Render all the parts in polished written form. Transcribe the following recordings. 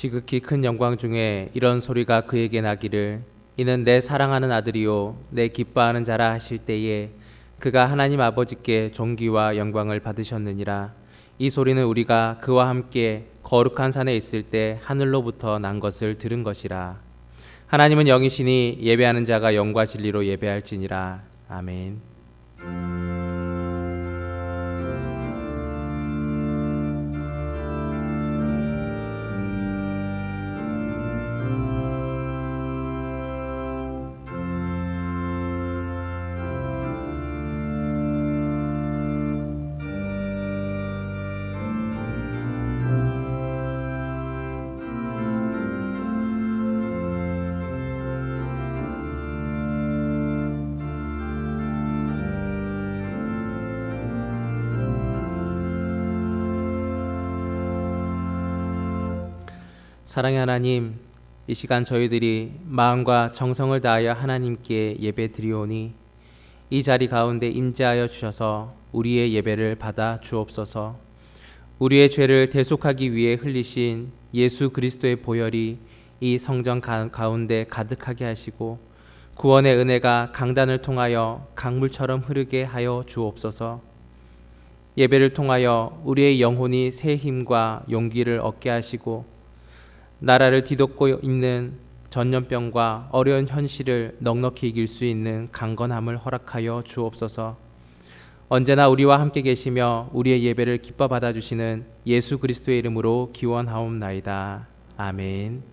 지극히 큰 영광 중에 이런 소리가 그에게 나기를 이는 내 사랑하는 아들이요 내 기뻐하는 자라 하실 때에 그가 하나님 아버지께 존귀와 영광을 받으셨느니라. 이 소리는 우리가 그와 함께 거룩한 산에 있을 때 하늘로부터 난 것을 들은 것이라. 하나님은 영이시니 예배하는 자가 영과 진리로 예배할지니라. 아멘. 사랑의 하나님, 이 시간 저희들이 마음과 정성을 다하여 하나님께 예배 드리오니 이 자리 가운데 임재하여 주셔서 우리의 예배를 받아 주옵소서. 우리의 죄를 대속하기 위해 흘리신 예수 그리스도의 보혈이 이 성전 가운데 가득하게 하시고 구원의 은혜가 강단을 통하여 강물처럼 흐르게 하여 주옵소서. 예배를 통하여 우리의 영혼이 새 힘과 용기를 얻게 하시고 나라를 뒤덮고 있는 전염병과 어려운 현실을 넉넉히 이길 수 있는 강건함을 허락하여 주옵소서. 언제나 우리와 함께 계시며 우리의 예배를 기뻐 받아주시는 예수 그리스도의 이름으로 기원하옵나이다. 아멘.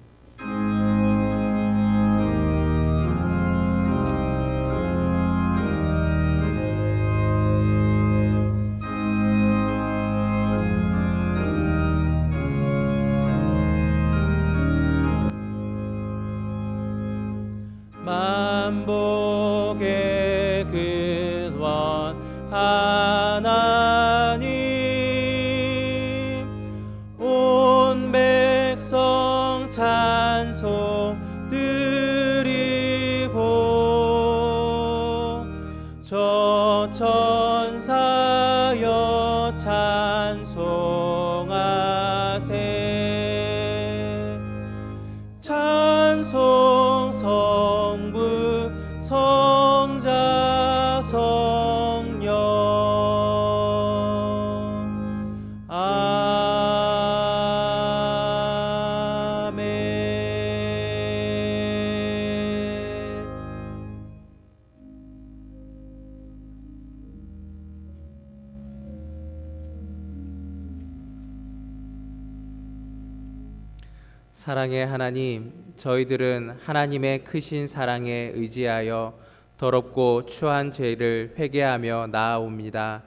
만복의 근원 하나님 온 백성 찬송 드리고 저 천사여 찬송하세 찬송 성부 성자 성령 아멘. 사랑의 하나님, 저희들은 하나님의 크신 사랑에 의지하여 더럽고 추한 죄를 회개하며 나아옵니다.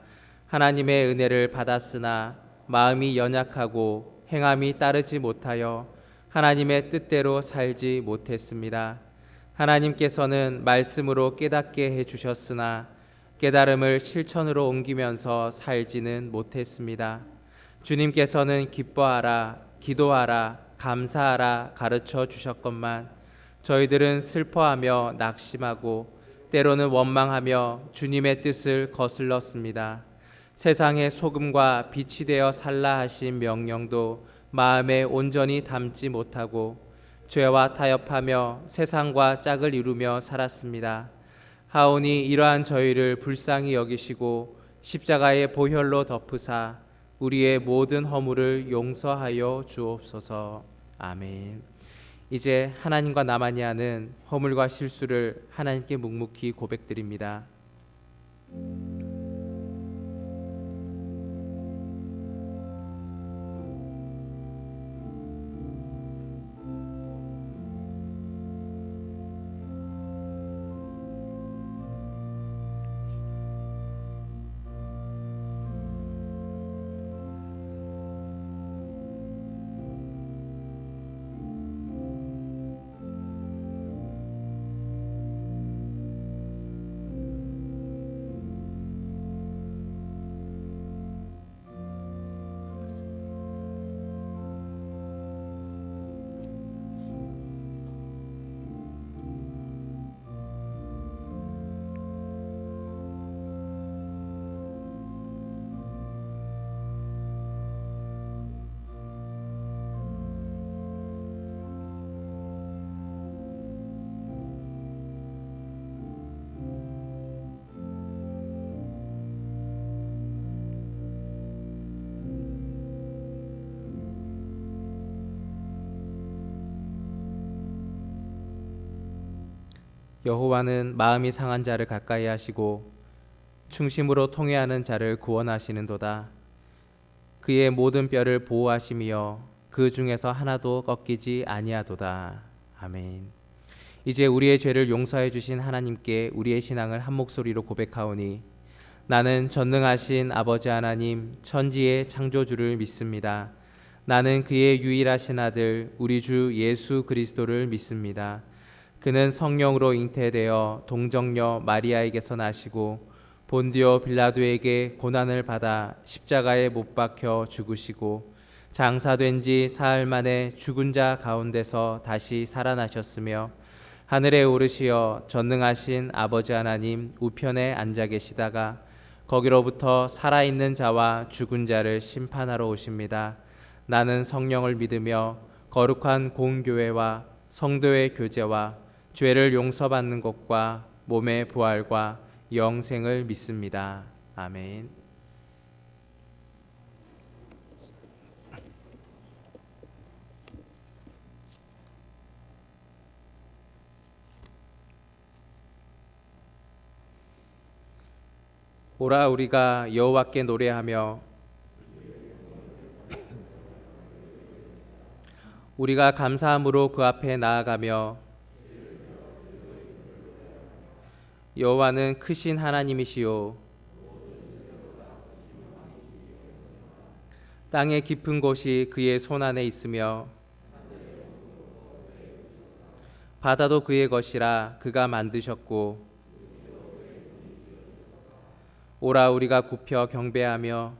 하나님의 은혜를 받았으나 마음이 연약하고 행함이 따르지 못하여 하나님의 뜻대로 살지 못했습니다. 하나님께서는 말씀으로 깨닫게 해주셨으나 깨달음을 실천으로 옮기면서 살지는 못했습니다. 주님께서는 기뻐하라, 기도하라, 감사하라 가르쳐 주셨건만 저희들은 슬퍼하며 낙심하고 때로는 원망하며 주님의 뜻을 거슬렀습니다. 세상의 소금과 빛이 되어 살라 하신 명령도 마음에 온전히 담지 못하고 죄와 타협하며 세상과 짝을 이루며 살았습니다. 하오니 이러한 저희를 불쌍히 여기시고 십자가의 보혈로 덮으사 우리의 모든 허물을 용서하여 주옵소서. 아멘. 이제 하나님과 나만이 아는 허물과 실수를 하나님께 묵묵히 고백드립니다. 여호와는 마음이 상한 자를 가까이 하시고 충심으로 통회하는 자를 구원하시는도다. 그의 모든 뼈를 보호하시며 그 중에서 하나도 꺾이지 아니하도다. 아멘. 이제 우리의 죄를 용서해 주신 하나님께 우리의 신앙을 한 목소리로 고백하오니 나는 전능하신 아버지 하나님 천지의 창조주를 믿습니다. 나는 그의 유일하신 아들 우리 주 예수 그리스도를 믿습니다. 그는 성령으로 잉태되어 동정녀 마리아에게서 나시고 본디오 빌라도에게 고난을 받아 십자가에 못 박혀 죽으시고 장사된 지 사흘 만에 죽은 자 가운데서 다시 살아나셨으며 하늘에 오르시어 전능하신 아버지 하나님 우편에 앉아 계시다가 거기로부터 살아있는 자와 죽은 자를 심판하러 오십니다. 나는 성령을 믿으며 거룩한 공교회와 성도의 교제와 죄를 용서받는 것과 몸의 부활과 영생을 믿습니다. 아멘. 오라 우리가 여호와께 노래하며 우리가 감사함으로 그 앞에 나아가며 여호와는 크신 하나님이시요 땅의 깊은 곳이 그의 손 안에 있으며 바다도 그의 것이라 그가 만드셨고 오라 우리가 굽혀 경배하며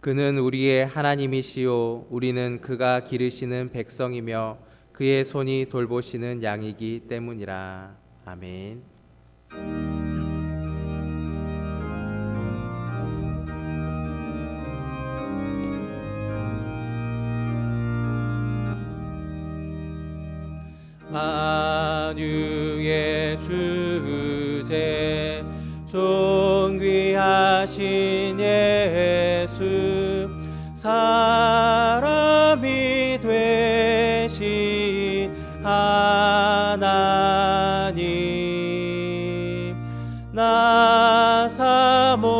그는 우리의 하나님이시요 우리는 그가 기르시는 백성이며 그의 손이 돌보시는 양이기 때문이라. 아멘. 만유의 주제 존귀하신 예수 사람이 되신 하나님 나 사모하여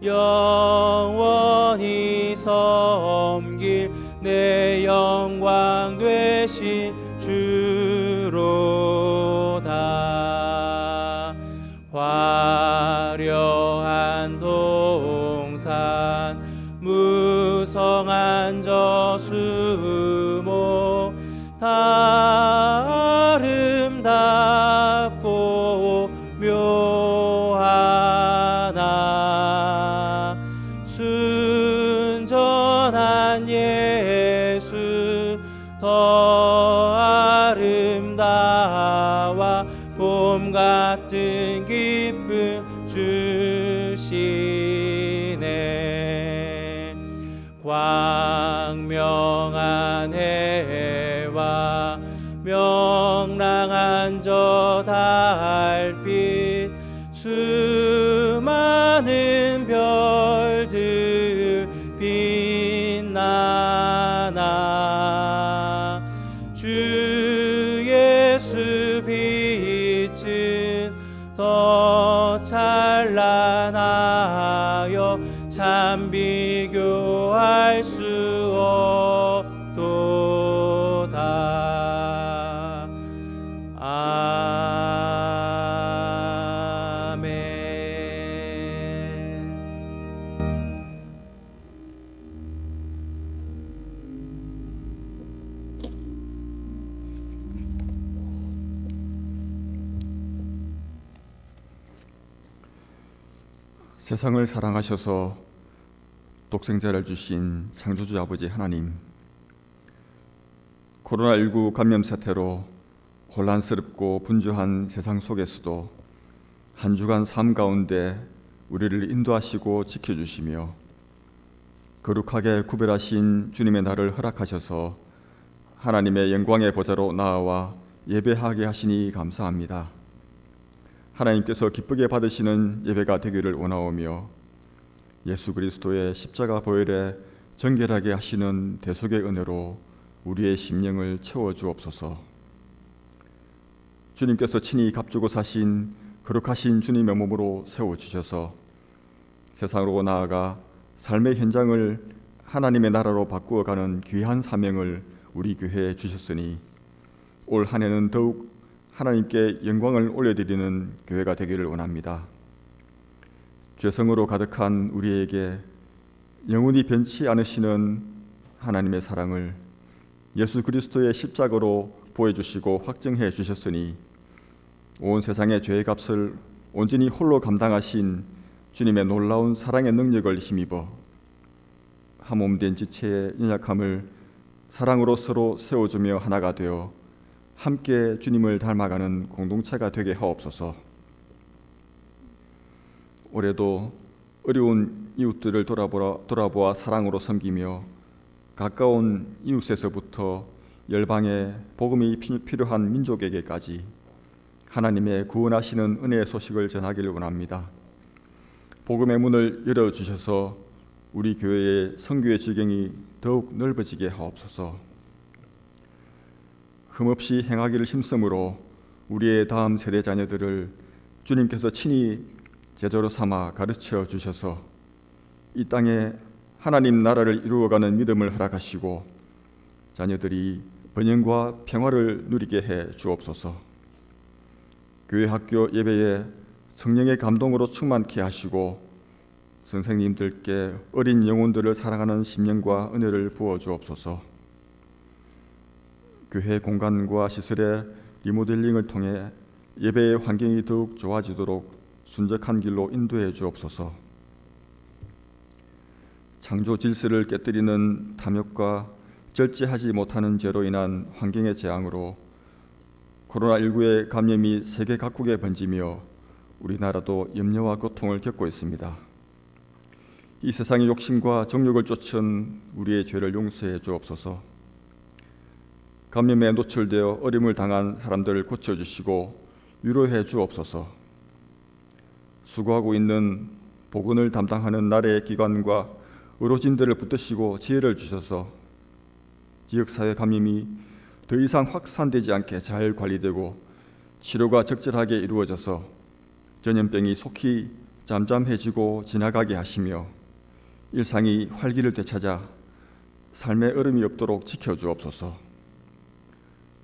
영원히 섬길 내 영광 되신 주로다. 화려한 동산 무성한 저수목 다 아름답고 묘하나 순전한 예수 더 아름다워 봄 같은 기쁨 주시네. 광명한 해와 명랑한 저 달빛 수많은 별들 빛나나 주 예수 빛은 더 찬란하여 참 비교할 수 없도다. 아멘. 세상을 사랑하셔서 독생자를 주신 창조주 아버지 하나님, 코로나19 감염 사태로 혼란스럽고 분주한 세상 속에서도 한 주간 삶 가운데 우리를 인도하시고 지켜주시며 거룩하게 구별하신 주님의 날을 허락하셔서 하나님의 영광의 보좌로 나아와 예배하게 하시니 감사합니다. 하나님께서 기쁘게 받으시는 예배가 되기를 원하오며 예수 그리스도의 십자가 보혈에 정결하게 하시는 대속의 은혜로 우리의 심령을 채워 주옵소서. 주님께서 친히 값주고 사신 거룩하신 주님의 몸으로 세워 주셔서 세상으로 나아가 삶의 현장을 하나님의 나라로 바꾸어가는 귀한 사명을 우리 교회에 주셨으니 올 한 해는 더욱 하나님께 영광을 올려드리는 교회가 되기를 원합니다. 죄성으로 가득한 우리에게 영원히 변치 않으시는 하나님의 사랑을 예수 그리스도의 십자가로 보여주시고 확증해 주셨으니 온 세상의 죄의 값을 온전히 홀로 감당하신 주님의 놀라운 사랑의 능력을 힘입어 한 몸 된 지체의 연약함을 사랑으로 서로 세워주며 하나가 되어 함께 주님을 닮아가는 공동체가 되게 하옵소서. 올해도 어려운 이웃들을 돌아보아 사랑으로 섬기며 가까운 이웃에서부터 열방에 복음이 필요한 민족에게까지 하나님의 구원하시는 은혜의 소식을 전하기를 원합니다. 복음의 문을 열어주셔서 우리 교회의 선교의 지경이 더욱 넓어지게 하옵소서. 흠없이 행하기를 힘쓰므로 우리의 다음 세대 자녀들을 주님께서 친히 제자로 삼아 가르쳐 주셔서 이 땅에 하나님 나라를 이루어가는 믿음을 허락하시고 자녀들이 번영과 평화를 누리게 해 주옵소서. 교회 학교 예배에 성령의 감동으로 충만케 하시고 선생님들께 어린 영혼들을 사랑하는 심령과 은혜를 부어 주옵소서. 교회 공간과 시설의 리모델링을 통해 예배의 환경이 더욱 좋아지도록 순적한 길로 인도해 주옵소서. 창조 질서를 깨뜨리는 탐욕과 절제하지 못하는 죄로 인한 환경의 재앙으로 코로나19의 감염이 세계 각국에 번지며 우리나라도 염려와 고통을 겪고 있습니다. 이 세상의 욕심과 정욕을 쫓은 우리의 죄를 용서해 주옵소서. 감염에 노출되어 어림을 당한 사람들을 고쳐주시고 위로해 주옵소서. 수고하고 있는 복원을 담당하는 나라의 기관과 의료진들을 붙드시고 지혜를 주셔서 지역사회 감염이 더 이상 확산되지 않게 잘 관리되고 치료가 적절하게 이루어져서 전염병이 속히 잠잠해지고 지나가게 하시며 일상이 활기를 되찾아 삶의 얼음이 없도록 지켜주옵소서.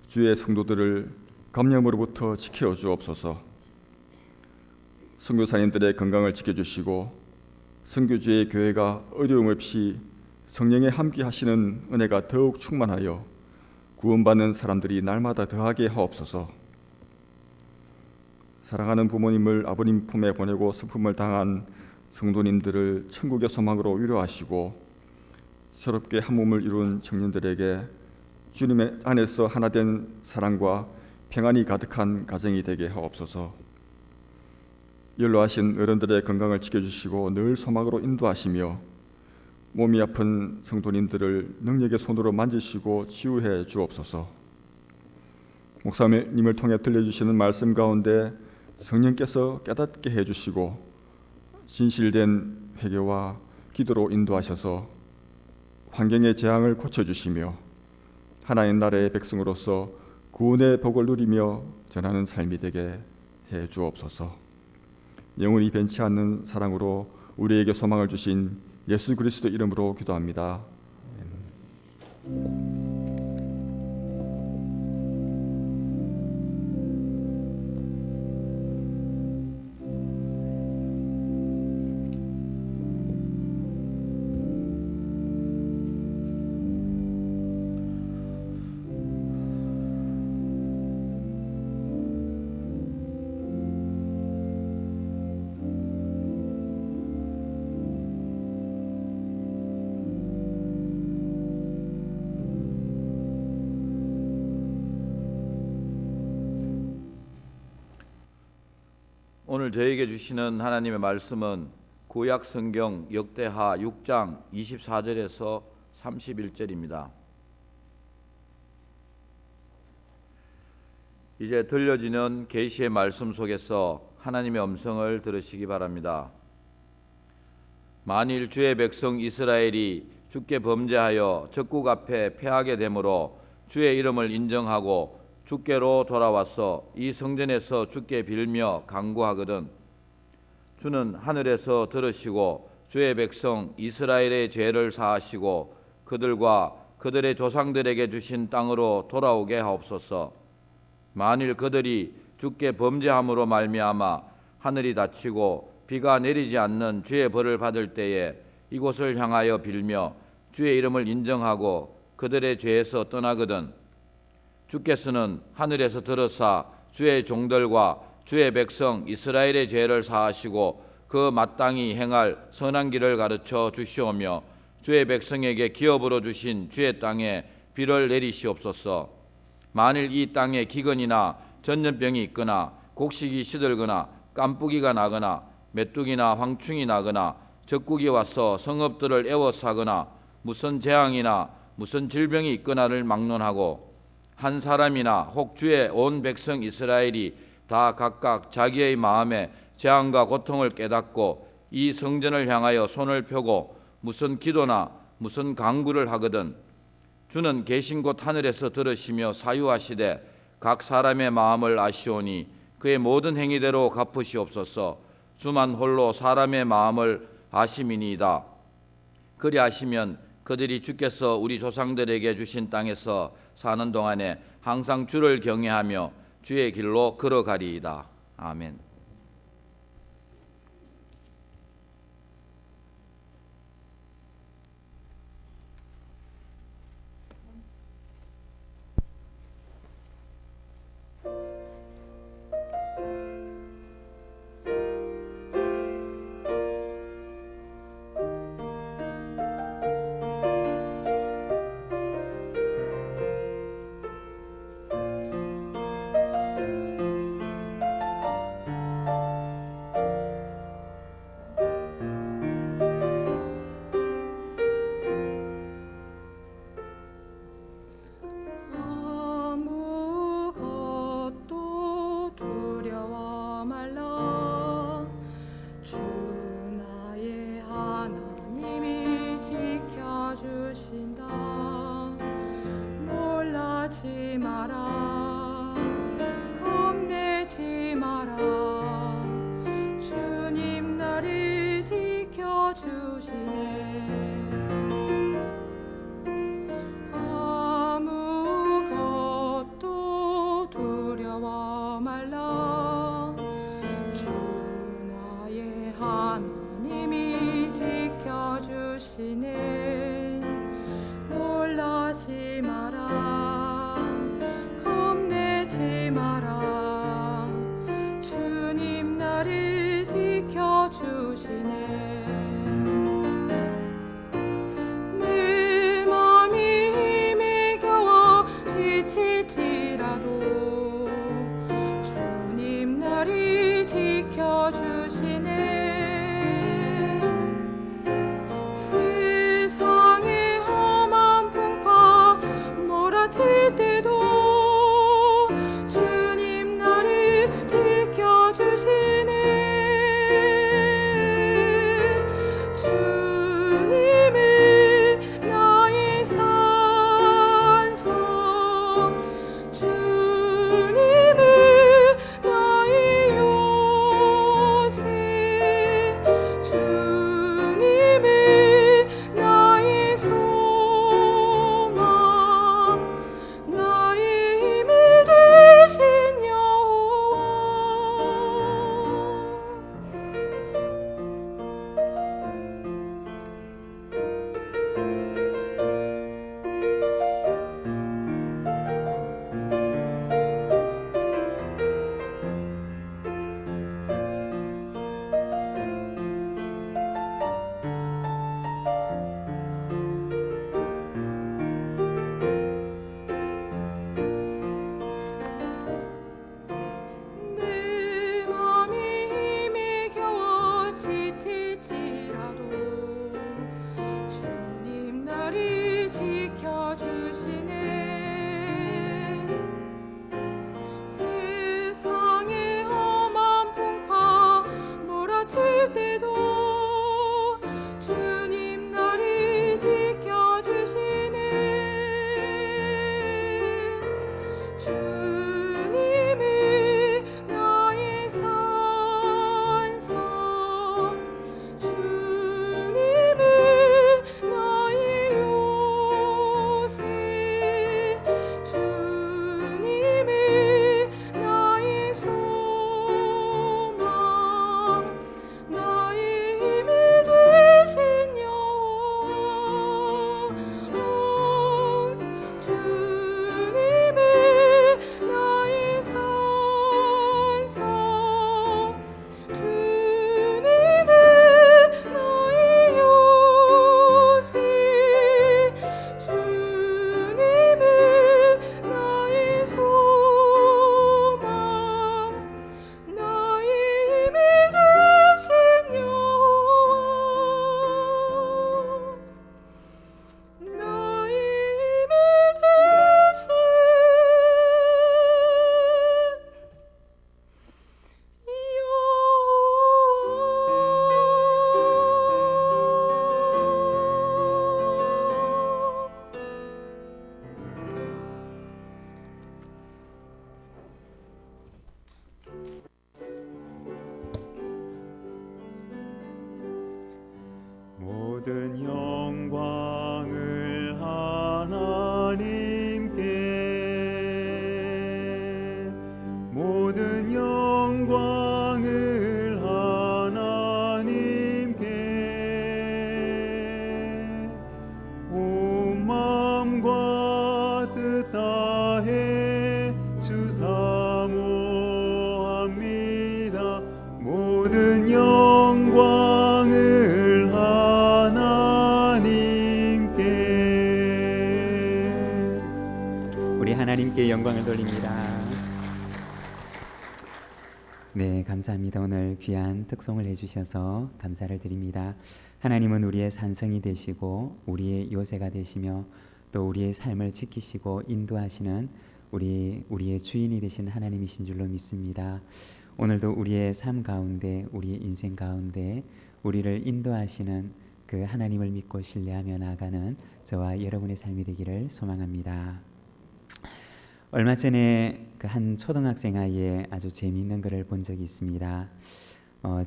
주의 성도들을 감염으로부터 지켜주옵소서. 선교사님들의 건강을 지켜주시고 선교주의 교회가 어려움 없이 성령의 함께 하시는 은혜가 더욱 충만하여 구원받는 사람들이 날마다 더하게 하옵소서. 사랑하는 부모님을 아버님 품에 보내고 슬픔을 당한 성도님들을 천국의 소망으로 위로하시고 새롭게 한 몸을 이룬 청년들에게 주님의 안에서 하나 된 사랑과 평안이 가득한 가정이 되게 하옵소서. 연로하신 어른들의 건강을 지켜주시고 늘 소망으로 인도하시며 몸이 아픈 성도님들을 능력의 손으로 만지시고 치유해 주옵소서. 목사님을 통해 들려주시는 말씀 가운데 성령께서 깨닫게 해주시고 진실된 회개와 기도로 인도하셔서 환경의 재앙을 고쳐주시며 하나님 나라의 백성으로서 구원의 복을 누리며 전하는 삶이 되게 해 주옵소서. 영원히 변치 않는 사랑으로 우리에게 소망을 주신 예수 그리스도 이름으로 기도합니다. 오늘 저에게 주시는 하나님의 말씀은 구약 성경 역대하 6장 24절에서 31절입니다. 이제 들려지는 계시의 말씀 속에서 하나님의 음성을 들으시기 바랍니다. 만일 주의 백성 이스라엘이 주께 범죄하여 적국 앞에 패하게 되므로 주의 이름을 인정하고 주께로 돌아와서 이 성전에서 주께 빌며 간구하거든 주는 하늘에서 들으시고 주의 백성 이스라엘의 죄를 사하시고 그들과 그들의 조상들에게 주신 땅으로 돌아오게 하옵소서. 만일 그들이 주께 범죄함으로 말미암아 하늘이 닫히고 비가 내리지 않는 주의 벌을 받을 때에 이곳을 향하여 빌며 주의 이름을 인정하고 그들의 죄에서 떠나거든 주께서는 하늘에서 들으사 주의 종들과 주의 백성 이스라엘의 죄를 사하시고 그 마땅히 행할 선한 길을 가르쳐 주시오며 주의 백성에게 기업으로 주신 주의 땅에 비를 내리시옵소서. 만일 이 땅에 기근이나 전염병이 있거나 곡식이 시들거나 깐뿌기가 나거나 메뚜기나 황충이 나거나 적국이 와서 성읍들을 에워싸거나 무슨 재앙이나 무슨 질병이 있거나를 막론하고 한 사람이나 혹 주의 온 백성 이스라엘이 다 각각 자기의 마음에 재앙과 고통을 깨닫고 이 성전을 향하여 손을 펴고 무슨 기도나 무슨 간구를 하거든 주는 계신 곳 하늘에서 들으시며 사유하시되 각 사람의 마음을 아시오니 그의 모든 행위대로 갚으시옵소서. 주만 홀로 사람의 마음을 아심이니이다. 그리하시면 그들이 주께서 우리 조상들에게 주신 땅에서 사는 동안에 항상 주를 경외하며 주의 길로 걸어가리이다. 아멘. 때도 주님 나를 지켜 모든 영광을 하나님께. 우리 하나님께 영광을 돌립니다. 네, 감사합니다. 오늘 귀한 특송을 해주셔서 감사를 드립니다. 하나님은 우리의 산성이 되시고 우리의 요새가 되시며 또 우리의 삶을 지키시고 인도하시는 우리의 주인이 되신 하나님이신 줄로 믿습니다. 오늘도 우리의 삶 가운데, 우리의 인생 가운데 우리를 인도하시는 그 하나님을 믿고 신뢰하며 나아가는 저와 여러분의 삶이 되기를 소망합니다. 얼마 전에 그 한 초등학생 아이의 아주 재미있는 글을 본 적이 있습니다.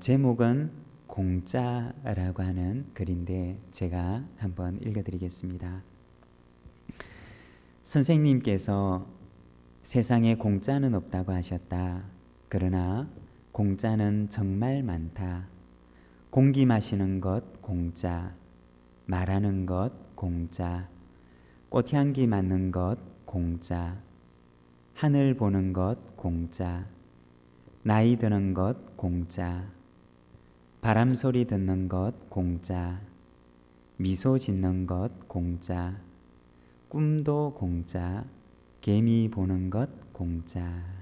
제목은 공짜라고 하는 글인데 제가 한번 읽어드리겠습니다. 선생님께서 세상에 공짜는 없다고 하셨다. 그러나 공짜는 정말 많다. 공기 마시는 것 공짜, 말하는 것 공짜, 꽃향기 맡는 것 공짜, 하늘 보는 것 공짜, 나이 드는 것 공짜, 바람 소리 듣는 것 공짜, 미소 짓는 것 공짜, 꿈도 공짜, 개미 보는 것 공짜.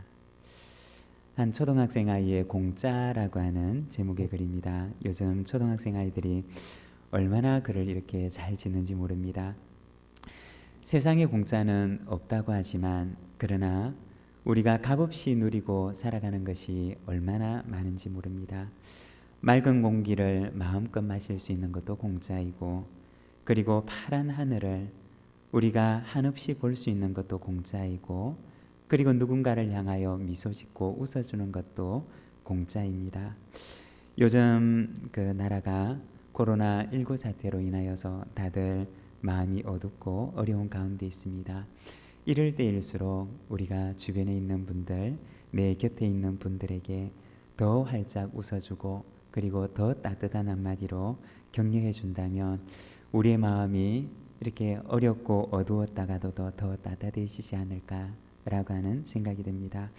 한 초등학생 아이의 공짜라고 하는 제목의 글입니다. 요즘 초등학생 아이들이 얼마나 글을 이렇게 잘 짓는지 모릅니다. 세상에 공짜는 없다고 하지만 그러나 우리가 값없이 누리고 살아가는 것이 얼마나 많은지 모릅니다. 맑은 공기를 마음껏 마실 수 있는 것도 공짜이고, 그리고 파란 하늘을 우리가 한없이 볼 수 있는 것도 공짜이고, 그리고 누군가를 향하여 미소 짓고 웃어주는 것도 공짜입니다. 요즘 그 나라가 코로나19 사태로 인하여서 다들 마음이 어둡고 어려운 가운데 있습니다. 이럴 때일수록 우리가 주변에 있는 분들, 내 곁에 있는 분들에게 더 활짝 웃어주고 그리고 더 따뜻한 한마디로 격려해 준다면 우리의 마음이 이렇게 어렵고 어두웠다가도 더 따뜻해지지 않을까라고 하는 생각이 듭니다.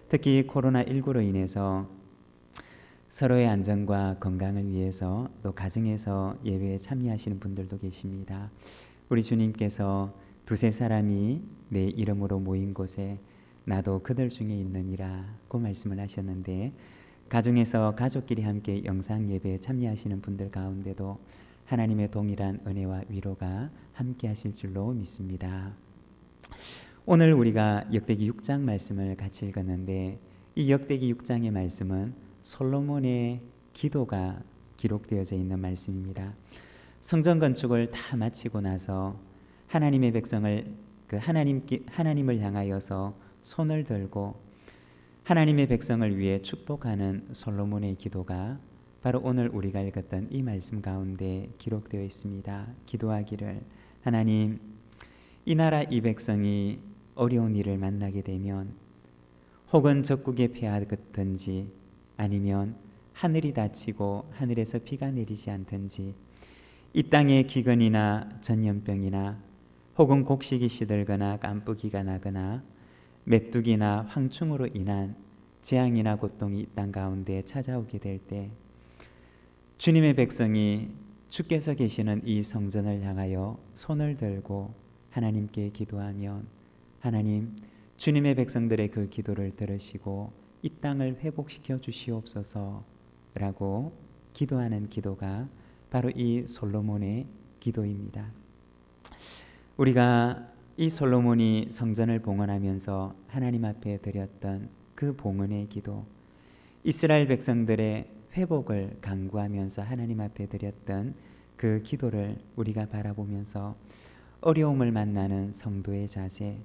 특히 코로나19로 인해서 서로의 안전과 건강을 위해서 또 가정에서 예배에 참여하시는 분들도 계십니다. 우리 주님께서 두세 사람이 내 이름으로 모인 곳에 나도 그들 중에 있느니라고 말씀을 하셨는데, 가정에서 가족끼리 함께 영상 예배에 참여하시는 분들 가운데도 하나님의 동일한 은혜와 위로가 함께 하실 줄로 믿습니다. 오늘 우리가 역대기 6장 말씀을 같이 읽었는데, 이 역대기 6장의 말씀은 솔로몬의 기도가 기록되어져 있는 말씀입니다. 성전 건축을 다 마치고 나서 하나님의 백성을 하나님을 향하여서 손을 들고 하나님의 백성을 위해 축복하는 솔로몬의 기도가 바로 오늘 우리가 읽었던 이 말씀 가운데 기록되어 있습니다. 기도하기를, 하나님, 이 나라 이 백성이 어려운 일을 만나게 되면 혹은 적국에 패하든지 아니면 하늘이 닫히고 하늘에서 비가 내리지 않든지 이 땅에 기근이나 전염병이나 혹은 곡식이 시들거나 깐뿌기가 나거나 메뚜기나 황충으로 인한 재앙이나 고통이 이 땅 가운데 찾아오게 될 때 주님의 백성이 주께서 계시는 이 성전을 향하여 손을 들고 하나님께 기도하면 하나님, 주님의 백성들의 그 기도를 들으시고 이 땅을 회복시켜 주시옵소서 라고 기도하는 기도가 바로 이 솔로몬의 기도입니다. 우리가 이 솔로몬이 성전을 봉헌하면서 하나님 앞에 드렸던 그 봉헌의 기도, 이스라엘 백성들의 회복을 간구하면서 하나님 앞에 드렸던 그 기도를 우리가 바라보면서 어려움을 만나는 성도의 자세,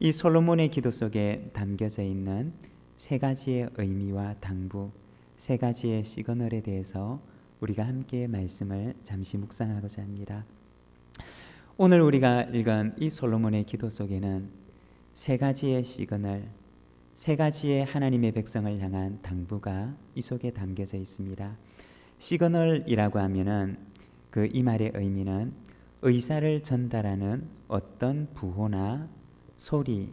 이 솔로몬의 기도 속에 담겨져 있는 세 가지의 의미와 당부, 세 가지의 시그널에 대해서 우리가 함께 말씀을 잠시 묵상하고자 합니다. 오늘 우리가 읽은 이 솔로몬의 기도 속에는 세 가지의 시그널, 세 가지의 하나님의 백성을 향한 당부가 이 속에 담겨져 있습니다. 시그널이라고 하면은 이 말의 의미는 의사를 전달하는 어떤 부호나 소리,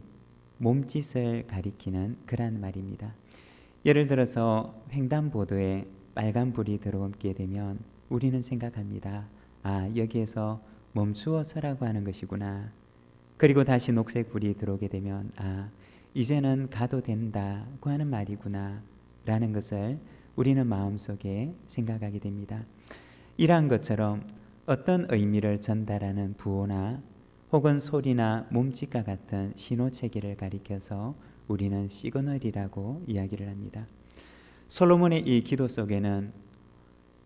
몸짓을 가리키는 그런 말입니다. 예를 들어서 횡단보도에 빨간불이 들어오게 되면 우리는 생각합니다. 아, 여기에서 멈추어 서라고 하는 것이구나. 그리고 다시 녹색불이 들어오게 되면 아, 이제는 가도 된다고 하는 말이구나 라는 것을 우리는 마음속에 생각하게 됩니다. 이러한 것처럼 어떤 의미를 전달하는 부호나 혹은 소리나 몸짓과 같은 신호체계를 가리켜서 우리는 시그널이라고 이야기를 합니다. 솔로몬의 이 기도 속에는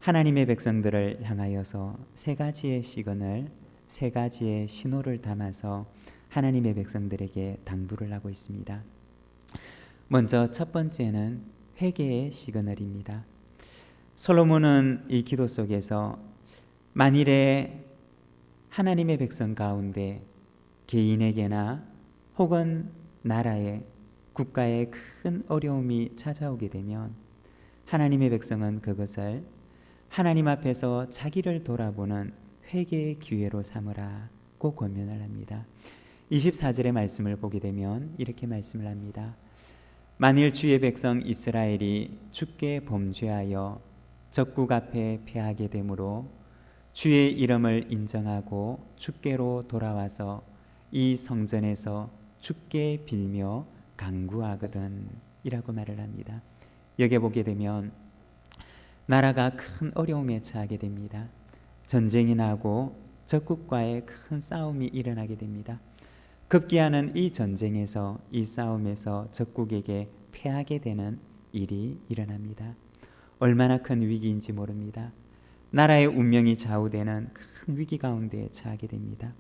하나님의 백성들을 향하여서 세 가지의 시그널, 세 가지의 신호를 담아서 하나님의 백성들에게 당부를 하고 있습니다. 먼저 첫 번째는 회개의 시그널입니다. 솔로몬은 이 기도 속에서 만일에 하나님의 백성 가운데 개인에게나 혹은 나라에 국가에 큰 어려움이 찾아오게 되면 하나님의 백성은 그것을 하나님 앞에서 자기를 돌아보는 회개의 기회로 삼으라고 권면을 합니다. 24절의 말씀을 보게 되면 이렇게 말씀을 합니다. 만일 주의 백성 이스라엘이 주께 범죄하여 적국 앞에 패하게 되므로 주의 이름을 인정하고 주께로 돌아와서 이 성전에서 주께 빌며 간구하거든 이라고 말을 합니다. 여기 보게 되면 나라가 큰 어려움에 처하게 됩니다. 전쟁이 나고 적국과의 큰 싸움이 일어나게 됩니다. 급기야는 이 전쟁에서 이 싸움에서 적국에게 패하게 되는 일이 일어납니다. 얼마나 큰 위기인지 모릅니다. 나라의 운명이 좌우되는 큰 위기 가운데 처하게 됩니다.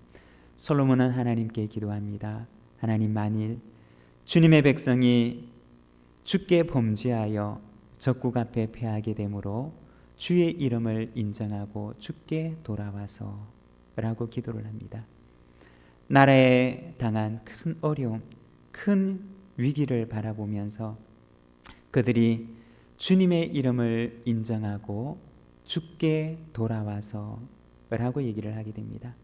솔로몬은 하나님께 기도합니다. 하나님, 만일 주님의 백성이 주께 범죄하여 적국 앞에 패하게 되므로 주의 이름을 인정하고 주께 돌아와서 라고 기도를 합니다. 나라에 당한 큰 어려움, 큰 위기를 바라보면서 그들이 주님의 이름을 인정하고 주께 돌아와서 라고 얘기를 하게 됩니다.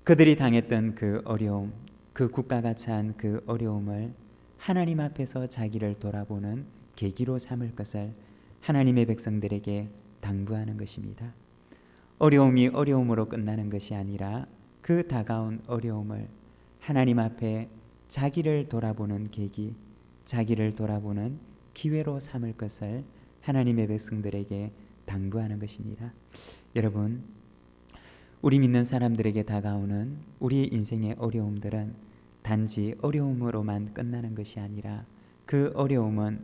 그들이 당했던 그 어려움, 그 국가가 처한 그 어려움을 하나님 앞에서 자기를 돌아보는 계기로 삼을 것을 하나님의 백성들에게 당부하는 것입니다. 어려움이 어려움으로 끝나는 것이 아니라 그 다가온 어려움을 하나님 앞에 자기를 돌아보는 계기, 자기를 돌아보는 기회로 삼을 것을 하나님의 백성들에게 당부하는 것입니다. 여러분, 우리 믿는 사람들에게 다가오는 우리의 인생의 어려움들은 단지 어려움으로만 끝나는 것이 아니라 그 어려움은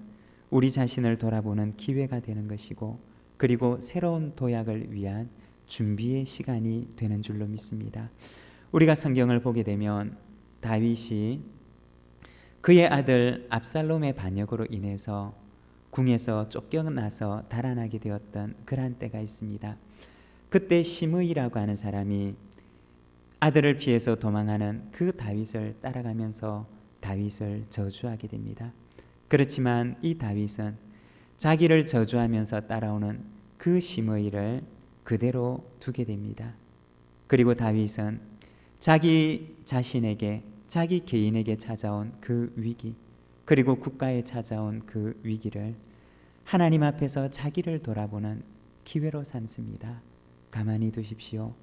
우리 자신을 돌아보는 기회가 되는 것이고 그리고 새로운 도약을 위한 준비의 시간이 되는 줄로 믿습니다. 우리가 성경을 보게 되면 다윗이 그의 아들 압살롬의 반역으로 인해서 궁에서 쫓겨나서 달아나게 되었던 그러한 때가 있습니다. 그때 시므이라고 하는 사람이 아들을 피해서 도망하는 그 다윗을 따라가면서 다윗을 저주하게 됩니다. 그렇지만 이 다윗은 자기를 저주하면서 따라오는 그 시므이를 그대로 두게 됩니다. 그리고 다윗은 자기 자신에게, 자기 개인에게 찾아온 그 위기, 그리고 국가에 찾아온 그 위기를 하나님 앞에서 자기를 돌아보는 기회로 삼습니다. 가만히 두십시오.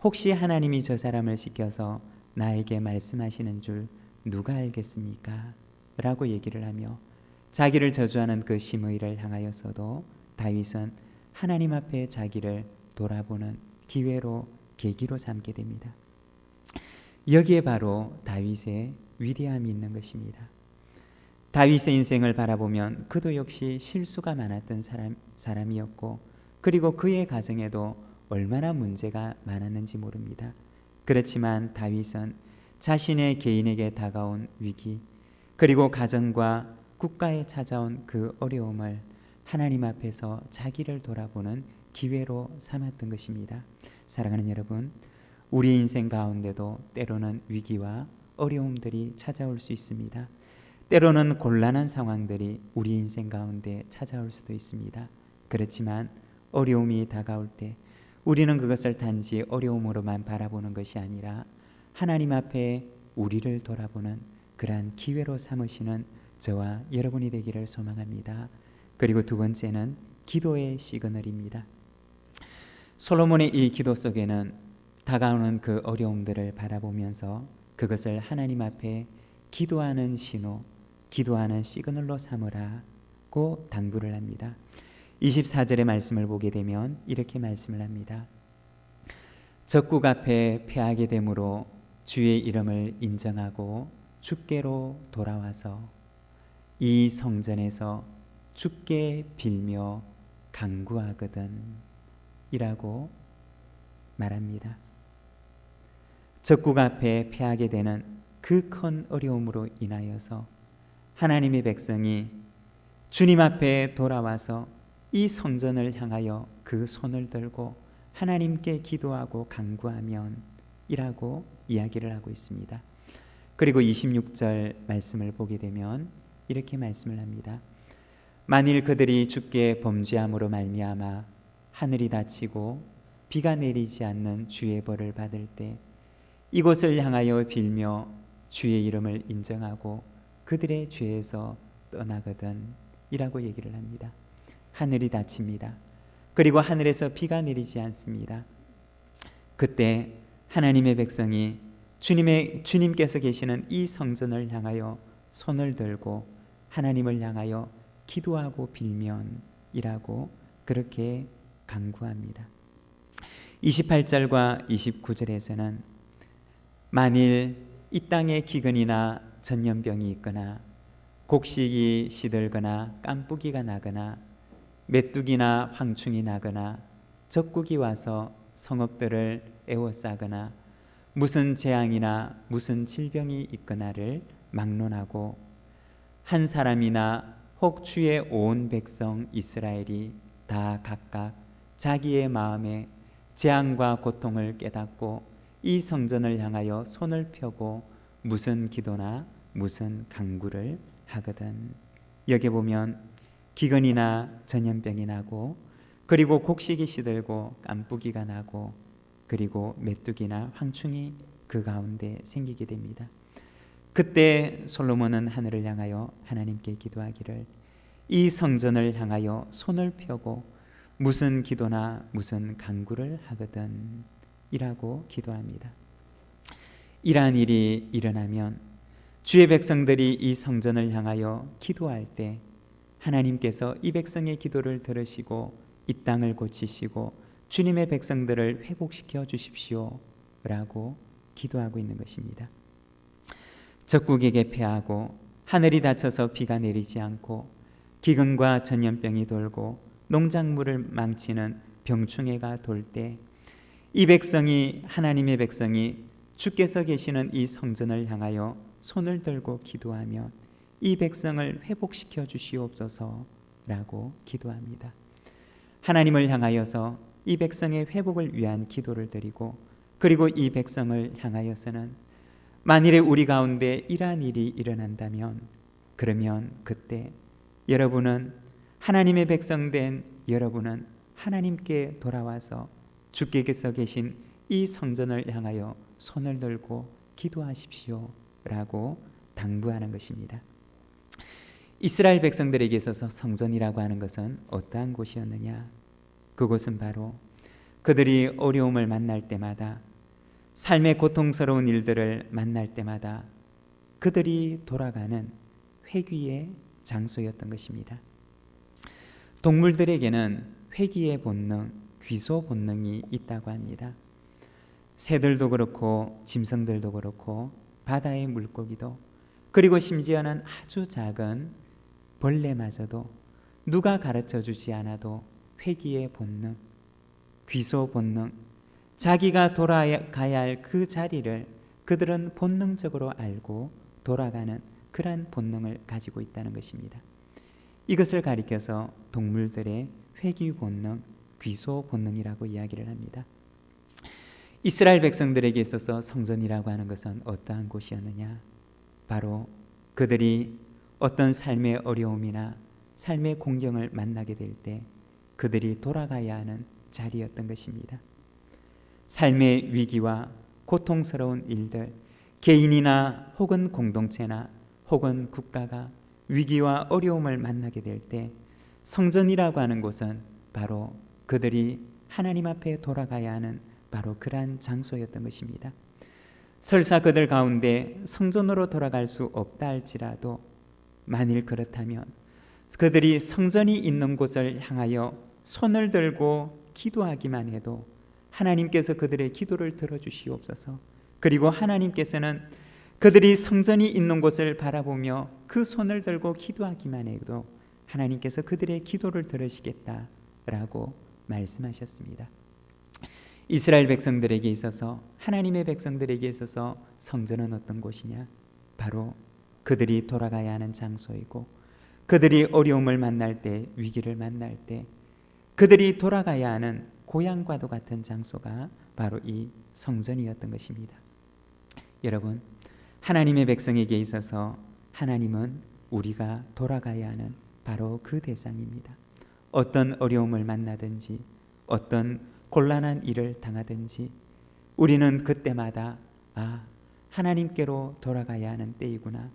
혹시 하나님이 저 사람을 시켜서 나에게 말씀하시는 줄 누가 알겠습니까? 라고 얘기를 하며 자기를 저주하는 그 시므이를 향하여서도 다윗은 하나님 앞에 자기를 돌아보는 기회로, 계기로 삼게 됩니다. 여기에 바로 다윗의 위대함이 있는 것입니다. 다윗의 인생을 바라보면 그도 역시 실수가 많았던 사람이었고 그리고 그의 가정에도 얼마나 문제가 많았는지 모릅니다. 그렇지만 다윗은 자신의 개인에게 다가온 위기 그리고 가정과 국가에 찾아온 그 어려움을 하나님 앞에서 자기를 돌아보는 기회로 삼았던 것입니다. 사랑하는 여러분, 우리 인생 가운데도 때로는 위기와 어려움들이 찾아올 수 있습니다. 때로는 곤란한 상황들이 우리 인생 가운데 찾아올 수도 있습니다. 그렇지만 어려움이 다가올 때 우리는 그것을 단지 어려움으로만 바라보는 것이 아니라 하나님 앞에 우리를 돌아보는 그러한 기회로 삼으시는 저와 여러분이 되기를 소망합니다. 그리고 두 번째는 기도의 시그널입니다. 솔로몬의 이 기도 속에는 다가오는 그 어려움들을 바라보면서 그것을 하나님 앞에 기도하는 신호, 기도하는 시그널로 삼으라고 당부를 합니다. 24절의 말씀을 보게 되면 이렇게 말씀을 합니다. 적국 앞에 패하게 되므로 주의 이름을 인정하고 주께로 돌아와서 이 성전에서 주께 빌며 간구하거든 이라고 말합니다. 적국 앞에 패하게 되는 그 큰 어려움으로 인하여서 하나님의 백성이 주님 앞에 돌아와서 이 성전을 향하여 그 손을 들고 하나님께 기도하고 간구하면 이라고 이야기를 하고 있습니다. 그리고 26절 말씀을 보게 되면 이렇게 말씀을 합니다. 만일 그들이 주께 범죄함으로 말미암아 하늘이 닫히고 비가 내리지 않는 주의 벌을 받을 때 이곳을 향하여 빌며 주의 이름을 인정하고 그들의 죄에서 떠나거든 이라고 얘기를 합니다. 하늘이 닫힙니다. 그리고 하늘에서 비가 내리지 않습니다. 그때 하나님의 백성이 주님께서 계시는 이 성전을 향하여 손을 들고 하나님을 향하여 기도하고 빌면 이라고 그렇게 간구합니다. 28절과 29절에서는 만일 이 땅에 기근이나 전염병이 있거나 곡식이 시들거나 깐뿌기가 나거나 메뚜기나 황충이 나거나 적국이 와서 성읍들을 에워싸거나 무슨 재앙이나 무슨 질병이 있거나를 막론하고 한 사람이나 혹 주의 온 백성 이스라엘이 다 각각 자기의 마음에 재앙과 고통을 깨닫고 이 성전을 향하여 손을 펴고 무슨 기도나 무슨 간구를 하거든. 여기 보면 기근이나 전염병이 나고 그리고 곡식이 시들고 깐뿌기가 나고 그리고 메뚜기나 황충이 그 가운데 생기게 됩니다. 그때 솔로몬은 하늘을 향하여 하나님께 기도하기를 이 성전을 향하여 손을 펴고 무슨 기도나 무슨 간구를 하거든 이라고 기도합니다. 이러한 일이 일어나면 주의 백성들이 이 성전을 향하여 기도할 때 하나님께서 이 백성의 기도를 들으시고 이 땅을 고치시고 주님의 백성들을 회복시켜 주십시오 라고 기도하고 있는 것입니다. 적국에게 패하고 하늘이 닫혀서 비가 내리지 않고 기근과 전염병이 돌고 농작물을 망치는 병충해가 돌 때 이 백성이 하나님의 백성이 주께서 계시는 이 성전을 향하여 손을 들고 기도하면 이 백성을 회복시켜 주시옵소서라고 기도합니다. 하나님을 향하여서 이 백성의 회복을 위한 기도를 드리고 그리고 이 백성을 향하여서는 만일에 우리 가운데 이러한 일이 일어난다면 그러면 그때 여러분은 하나님의 백성된 여러분은 하나님께 돌아와서 주께서 계신 이 성전을 향하여 손을 들고 기도하십시오 라고 당부하는 것입니다. 이스라엘 백성들에게 있어서 성전이라고 하는 것은 어떠한 곳이었느냐? 그곳은 바로 그들이 어려움을 만날 때마다 삶의 고통스러운 일들을 만날 때마다 그들이 돌아가는 회귀의 장소였던 것입니다. 동물들에게는 회귀의 본능, 귀소 본능이 있다고 합니다. 새들도 그렇고 짐승들도 그렇고 바다의 물고기도 그리고 심지어는 아주 작은 벌레마저도 누가 가르쳐 주지 않아도 회귀의 본능, 귀소 본능, 자기가 돌아가야 할 그 자리를 그들은 본능적으로 알고 돌아가는 그러한 본능을 가지고 있다는 것입니다. 이것을 가리켜서 동물들의 회귀 본능, 귀소 본능이라고 이야기를 합니다. 이스라엘 백성들에게 있어서 성전이라고 하는 것은 어떠한 곳이었느냐? 바로 그들이 어떤 삶의 어려움이나 삶의 공경을 만나게 될 때 그들이 돌아가야 하는 자리였던 것입니다. 삶의 위기와 고통스러운 일들, 개인이나 혹은 공동체나 혹은 국가가 위기와 어려움을 만나게 될 때 성전이라고 하는 곳은 바로 그들이 하나님 앞에 돌아가야 하는 바로 그러한 장소였던 것입니다. 설사 그들 가운데 성전으로 돌아갈 수 없다 할지라도 만일 그렇다면 그들이 성전이 있는 곳을 향하여 손을 들고 기도하기만 해도 하나님께서 그들의 기도를 들어주시옵소서. 그리고 하나님께서는 그들이 성전이 있는 곳을 바라보며 그 손을 들고 기도하기만 해도 하나님께서 그들의 기도를 들으시겠다라고 말씀하셨습니다. 이스라엘 백성들에게 있어서, 하나님의 백성들에게 있어서 성전은 어떤 곳이냐? 바로 그들이 돌아가야 하는 장소이고, 그들이 어려움을 만날 때, 위기를 만날 때 그들이 돌아가야 하는 고향과도 같은 장소가 바로 이 성전이었던 것입니다. 여러분, 하나님의 백성에게 있어서 하나님은 우리가 돌아가야 하는 바로 그 대상입니다. 어떤 어려움을 만나든지, 어떤 곤란한 일을 당하든지 우리는 그때마다 하나님께로 돌아가야 하는 때이구나.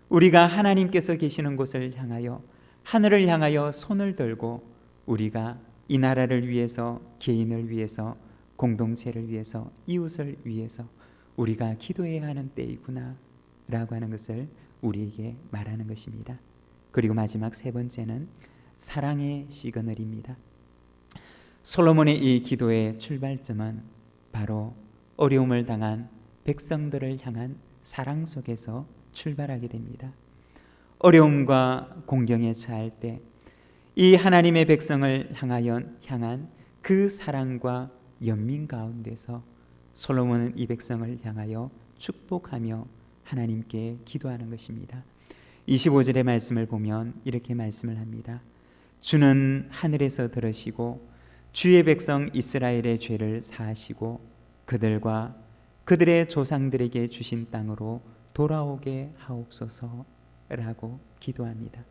우리가 하나님께서 계시는 곳을 향하여, 하늘을 향하여 손을 들고 우리가 이 나라를 위해서, 개인을 위해서, 공동체를 위해서, 이웃을 위해서 우리가 기도해야 하는 때이구나 라고 하는 것을 우리에게 말하는 것입니다. 그리고 마지막 세 번째는 사랑의 시그널입니다. 솔로몬의 이 기도의 출발점은 바로 어려움을 당한 백성들을 향한 사랑 속에서 출발하게 됩니다. 어려움과 공경에 처할 때 이 하나님의 백성을 향한 그 사랑과 연민 가운데서 솔로몬은 이 백성을 향하여 축복하며 하나님께 기도하는 것입니다. 25절의 말씀을 보면 이렇게 말씀을 합니다. 주는 하늘에서 들으시고 주의 백성 이스라엘의 죄를 사하시고 그들과 그들의 조상들에게 주신 땅으로 돌아오게 하옵소서라고 기도합니다.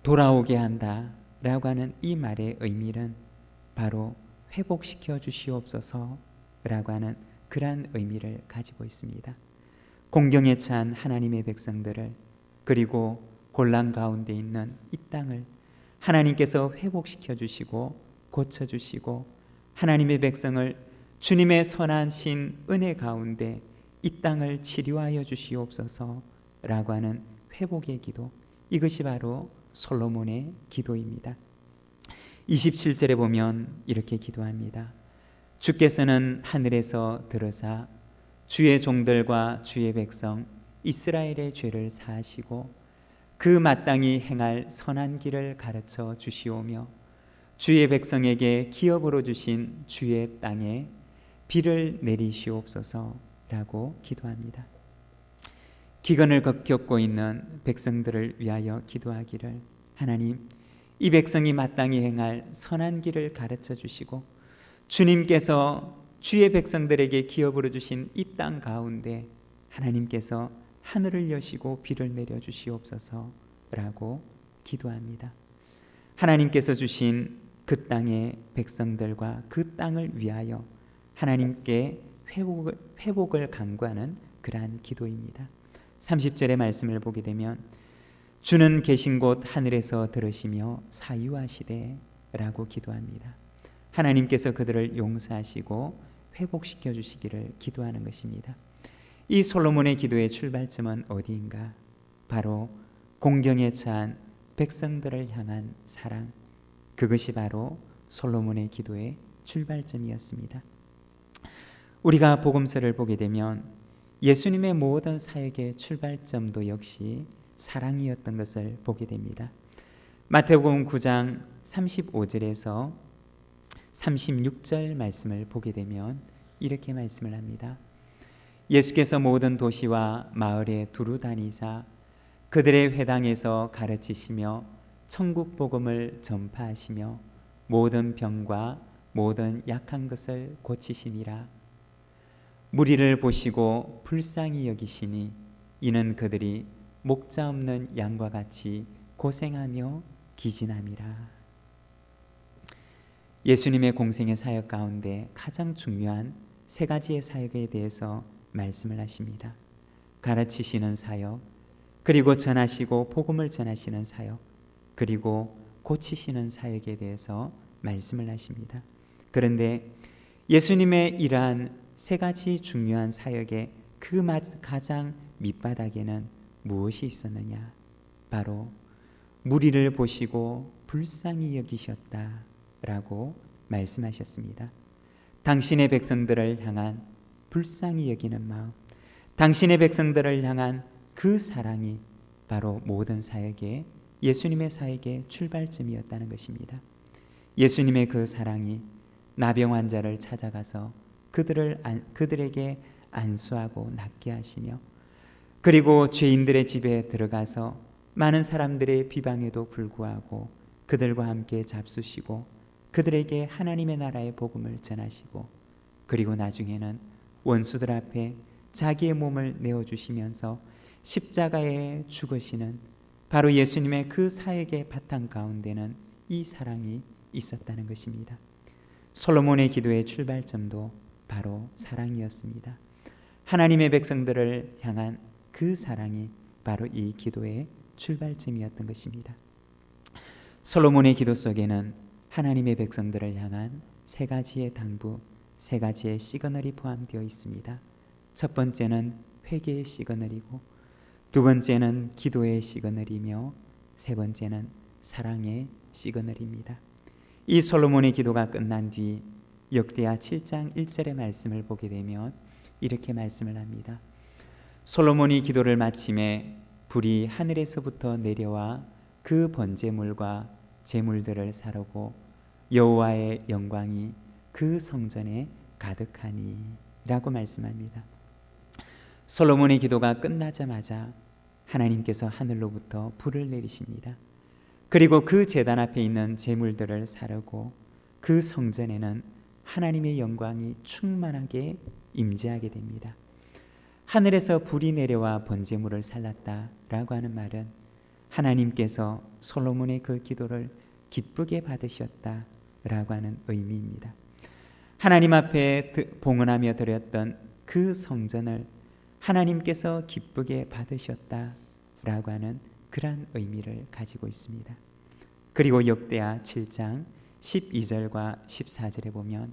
돌아오게 한다라고 하는 이 말의 의미는 바로 회복시켜 주시옵소서라고 하는 그러한 의미를 가지고 있습니다. 공경에 찬 하나님의 백성들을, 그리고 곤란 가운데 있는 이 땅을 하나님께서 회복시켜 주시고 고쳐 주시고, 하나님의 백성을 주님의 선하신 은혜 가운데 이 땅을 치료하여 주시옵소서라고 하는 회복의 기도, 이것이 바로 솔로몬의 기도입니다. 27절에 보면 이렇게 기도합니다. 주께서는 하늘에서 들으사 주의 종들과 주의 백성 이스라엘의 죄를 사하시고 그 마땅히 행할 선한 길을 가르쳐 주시오며 주의 백성에게 기업으로 주신 주의 땅에 비를 내리시옵소서라고 기도합니다. 기근을 겪고 있는 백성들을 위하여 기도하기를, 하나님, 이 백성이 마땅히 행할 선한 길을 가르쳐 주시고 주님께서 주의 백성들에게 기업으로 주신 이 땅 가운데 하나님께서 하늘을 여시고 비를 내려 주시옵소서라고 기도합니다. 하나님께서 주신 그 땅의 백성들과 그 땅을 위하여 하나님께 회복을 간구하는 그러한 기도입니다. 30절의 말씀을 보게 되면 주는 계신 곳 하늘에서 들으시며 사유하시되 라고 기도합니다. 하나님께서 그들을 용서하시고 회복시켜 주시기를 기도하는 것입니다. 이 솔로몬의 기도의 출발점은 어디인가? 바로 공경에 처한 백성들을 향한 사랑, 그것이 바로 솔로몬의 기도의 출발점이었습니다. 우리가 복음서를 보게 되면 예수님의 모든 사역의 출발점도 역시 사랑이었던 것을 보게 됩니다. 마태복음 9장 35절에서 36절 말씀을 보게 되면 이렇게 말씀을 합니다. 예수께서 모든 도시와 마을에 두루 다니사 그들의 회당에서 가르치시며 천국 복음을 전파하시며 모든 병과 모든 약한 것을 고치시니라. 무리를 보시고 불쌍히 여기시니 이는 그들이 목자 없는 양과 같이 고생하며 기진함이라. 예수님의 공생의 사역 가운데 가장 중요한 세 가지의 사역에 대해서 말씀을 하십니다. 가르치시는 사역, 그리고 전하시고 복음을 전하시는 사역, 그리고 고치시는 사역에 대해서 말씀을 하십니다. 그런데 예수님의 이러한 세 가지 중요한 사역의 그 가장 밑바닥에는 무엇이 있었느냐? 바로 무리를 보시고 불쌍히 여기셨다라고 말씀하셨습니다. 당신의 백성들을 향한 불쌍히 여기는 마음, 당신의 백성들을 향한 그 사랑이 바로 모든 사역의, 예수님의 사역의 출발점이었다는 것입니다. 예수님의 그 사랑이 나병 환자를 찾아가서 그들에게 안수하고 낫게 하시며, 그리고 죄인들의 집에 들어가서 많은 사람들의 비방에도 불구하고 그들과 함께 잡수시고 그들에게 하나님의 나라의 복음을 전하시고, 그리고 나중에는 원수들 앞에 자기의 몸을 내어주시면서 십자가에 죽으시는 바로 예수님의 그 사역의 바탕 가운데는 이 사랑이 있었다는 것입니다. 솔로몬의 기도의 출발점도 바로 사랑이었습니다. 하나님의 백성들을 향한 그 사랑이 바로 이 기도의 출발점이었던 것입니다. 솔로몬의 기도 속에는 하나님의 백성들을 향한 세 가지의 당부, 세 가지의 시그널이 포함되어 있습니다. 첫 번째는 회개의 시그널이고, 두 번째는 기도의 시그널이며, 세 번째는 사랑의 시그널입니다. 이 솔로몬의 기도가 끝난 뒤 역대하 7장 1절의 말씀을 보게 되면 이렇게 말씀을 합니다. 솔로몬이 기도를 마침에 불이 하늘에서부터 내려와 그 번제물과 제물들을 사르고 여호와의 영광이 그 성전에 가득하니 라고 말씀합니다. 솔로몬의 기도가 끝나자마자 하나님께서 하늘로부터 불을 내리십니다. 그리고 그 제단 앞에 있는 제물들을 사르고 그 성전에는 하나님의 영광이 충만하게 임재하게 됩니다. 하늘에서 불이 내려와 번제물을 살랐다라고 하는 말은 하나님께서 솔로몬의 그 기도를 기쁘게 받으셨다라고 하는 의미입니다. 하나님 앞에 봉헌하며 드렸던 그 성전을 하나님께서 기쁘게 받으셨다라고 하는 그러한 의미를 가지고 있습니다. 그리고 역대하 7장 12절과 14절에 보면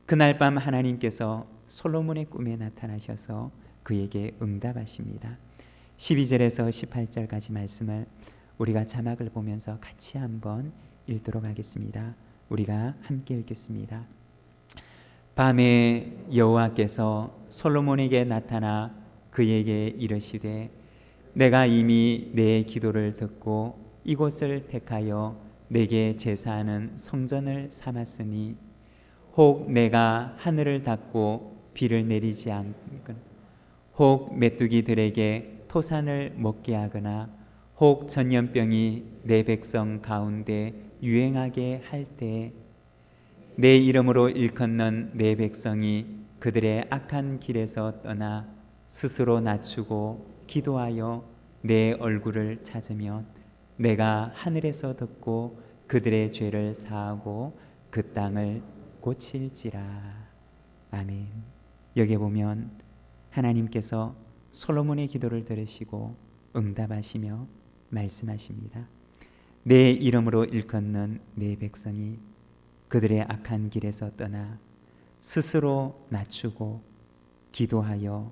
그날 밤 하나님께서 솔로몬의 꿈에 나타나셔서 그에게 응답하십니다. 12절에서 18절까지 말씀을 우리가 자막을 보면서 같이 한번 읽도록 하겠습니다. 우리가 함께 읽겠습니다. 밤에 여호와께서 솔로몬에게 나타나 그에게 이르시되 내가 이미 내 기도를 듣고 이곳을 택하여 내게 제사하는 성전을 삼았으니 혹 내가 하늘을 닫고 비를 내리지 않거나 혹 메뚜기들에게 토산을 먹게 하거나 혹 전염병이 내 백성 가운데 유행하게 할 때 내 이름으로 일컫는 내 백성이 그들의 악한 길에서 떠나 스스로 낮추고 기도하여 내 얼굴을 찾으면 내가 하늘에서 듣고 그들의 죄를 사하고 그 땅을 고칠지라. 아멘. 여기 보면 하나님께서 솔로몬의 기도를 들으시고 응답하시며 말씀하십니다. 내 이름으로 일컫는 내 백성이 그들의 악한 길에서 떠나 스스로 낮추고 기도하여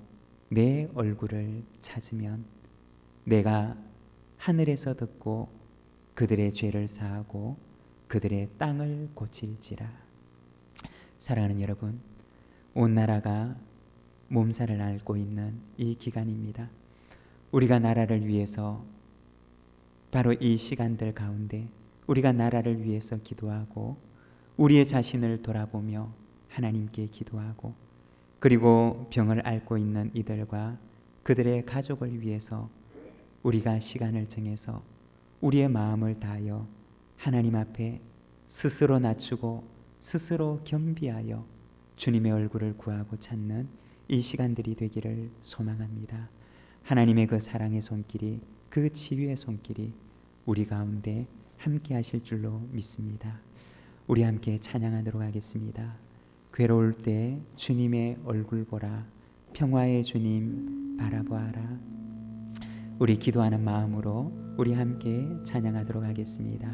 내 얼굴을 찾으면 내가 하늘에서 듣고 그들의 죄를 사하고 그들의 땅을 고칠지라. 사랑하는 여러분, 온 나라가 몸살을 앓고 있는 이 기간입니다. 우리가 나라를 위해서 바로 이 시간들 가운데 우리가 나라를 위해서 기도하고 우리의 자신을 돌아보며 하나님께 기도하고 그리고 병을 앓고 있는 이들과 그들의 가족을 위해서 우리가 시간을 정해서 우리의 마음을 다하여 하나님 앞에 스스로 낮추고 스스로 겸비하여 주님의 얼굴을 구하고 찾는 이 시간들이 되기를 소망합니다. 하나님의 그 사랑의 손길이, 그 치유의 손길이 우리 가운데 함께 하실 줄로 믿습니다. 우리 함께 찬양하도록 하겠습니다. 괴로울 때 주님의 얼굴 보라, 평화의 주님 바라보아라. 우리 기도하는 마음으로 우리 함께 찬양하도록 하겠습니다.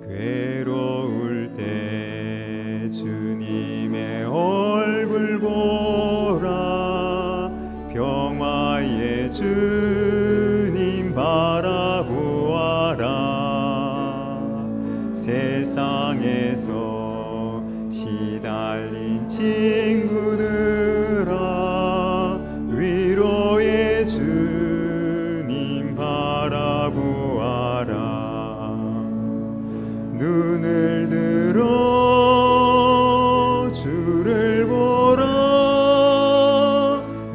괴로울 때 주님의 얼굴 보라 평화의 주님 바라보아라 세상에서 시달린 친구들아 위로의 주님 바라보아라 눈을 들어 주를 보라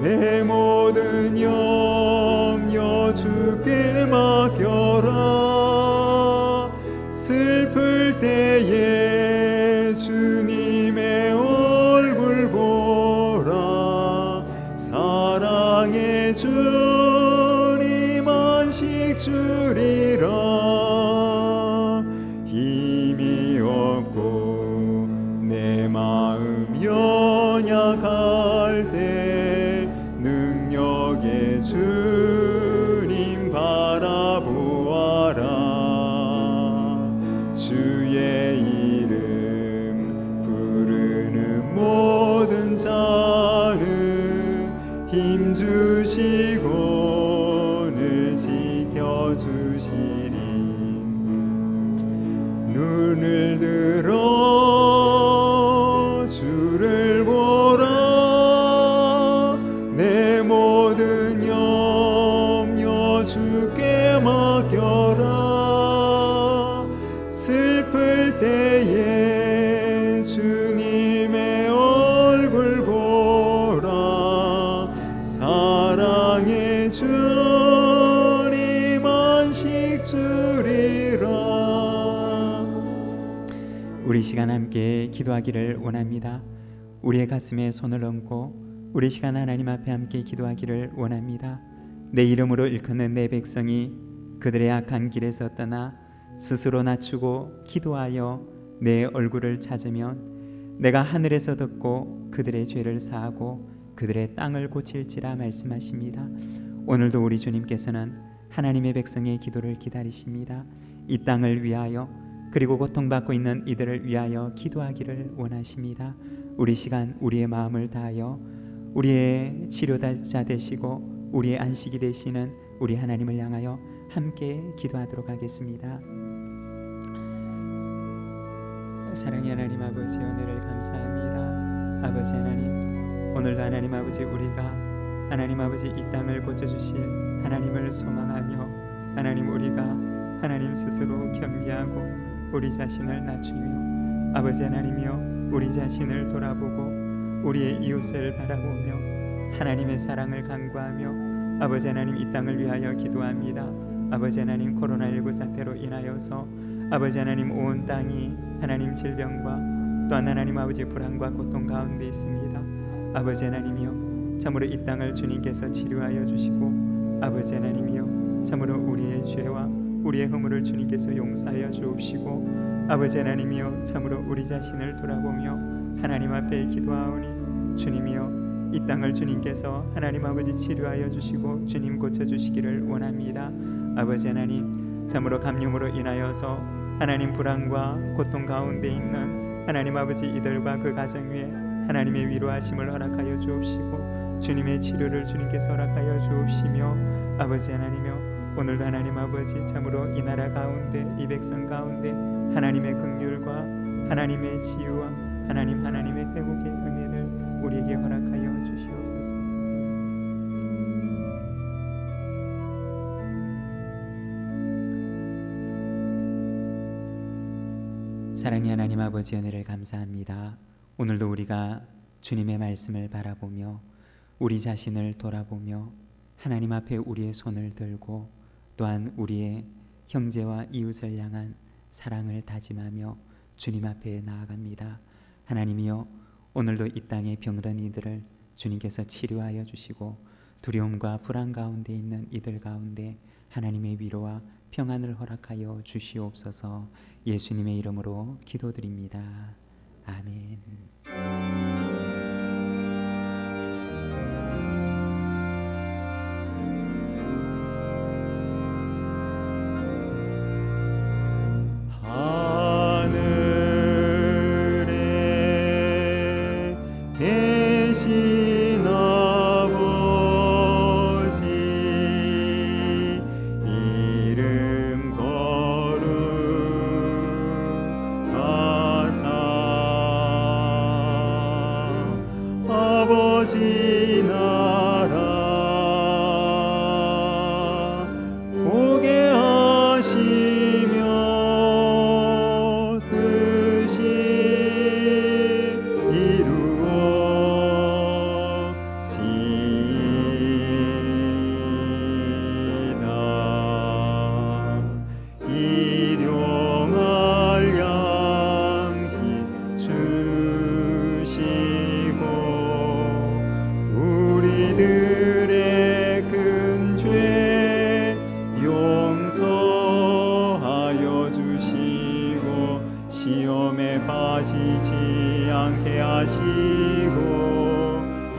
내 모든 염려 주께 맡겨라 슬플 때에 주님의 얼굴 보라 사랑의 주님 안식 주리라 힘이 없고 내 마음 연약할 때 능력의 주님 바라보아라 주의 이름 부르는 모든 자는 힘 주시고 늘 지켜주시리 눈을 들어 주를 보라 내 모든 염려 주께 맡겨라 슬플 때에 주님의 얼굴 보라 사랑의 주님 안식 주리라 우리 시간 함께 기도하기를 원합니다. 우리의 가슴에 손을 얹고 우리 시간 하나님 앞에 함께 기도하기를 원합니다. 내 이름으로 일컫는 내 백성이 그들의 악한 길에서 떠나 스스로 낮추고 기도하여 내 얼굴을 찾으면 내가 하늘에서 듣고 그들의 죄를 사하고 그들의 땅을 고칠지라 말씀하십니다. 오늘도 우리 주님께서는 하나님의 백성의 기도를 기다리십니다. 이 땅을 위하여 그리고 고통받고 있는 이들을 위하여 기도하기를 원하십니다. 우리 시간 우리의 마음을 다하여 우리의 치료자 되시고 우리의 안식이 되시는 우리 하나님을 향하여 함께 기도하도록 하겠습니다. 사랑의 하나님 아버지 은혜를 감사합니다. 아버지 하나님 오늘도 하나님 아버지 우리가 하나님 아버지 이 땅을 고쳐주실 하나님을 소망하며 하나님 우리가 하나님 스스로 겸비하고 우리 자신을 낮추며 아버지 하나님이여 우리 자신을 돌아보고 우리의 이웃을 바라보며 하나님의 사랑을 간구하며 아버지 하나님 이 땅을 위하여 기도합니다. 아버지 하나님 코로나19 사태로 인하여서 아버지 하나님 온 땅이 하나님 질병과 또한 하나님 아버지 불안과 고통 가운데 있습니다. 아버지 하나님이여 참으로 이 땅을 주님께서 치료하여 주시고 아버지 하나님이여 참으로 우리의 죄와 우리의 허물을 주님께서 용서하여 주옵시고 아버지 하나님이여 참으로 우리 자신을 돌아보며 하나님 앞에 기도하오니 주님이여 이 땅을 주님께서 하나님 아버지 치료하여 주시고 주님 고쳐주시기를 원합니다. 아버지 하나님 참으로 감염으로 인하여서 하나님 불안과 고통 가운데 있는 하나님 아버지 이들과 그 가정 위에 하나님의 위로하심을 허락하여 주옵시고 주님의 치료를 주님께서 허락하여 주옵시며 아버지 하나님이여 오늘도 하나님 아버지 참으로 이 나라 가운데 이 백성 가운데 하나님의 긍휼과 하나님의 치유와 하나님의 회복의 은혜를 우리에게 허락하여 주시옵소서. 사랑의 하나님 아버지 은혜를 감사합니다. 오늘도 우리가 주님의 말씀을 바라보며 우리 자신을 돌아보며 하나님 앞에 우리의 손을 들고 또한 우리의 형제와 이웃을 향한 사랑을 다짐하며 주님 앞에 나아갑니다. 하나님이여 오늘도 이 땅의 병든 이들을 주님께서 치료하여 주시고 두려움과 불안 가운데 있는 이들 가운데 하나님의 위로와 평안을 허락하여 주시옵소서. 예수님의 이름으로 기도드립니다. 아멘. 하늘에 계신 아버지 이름 거룩하사 아버지 나라 오게 하시며 뜻이 이루어지이다. 일용할 양식 주시고 우리들의 큰 죄 용서하여 주시고 시험에 빠지지 않게 하시고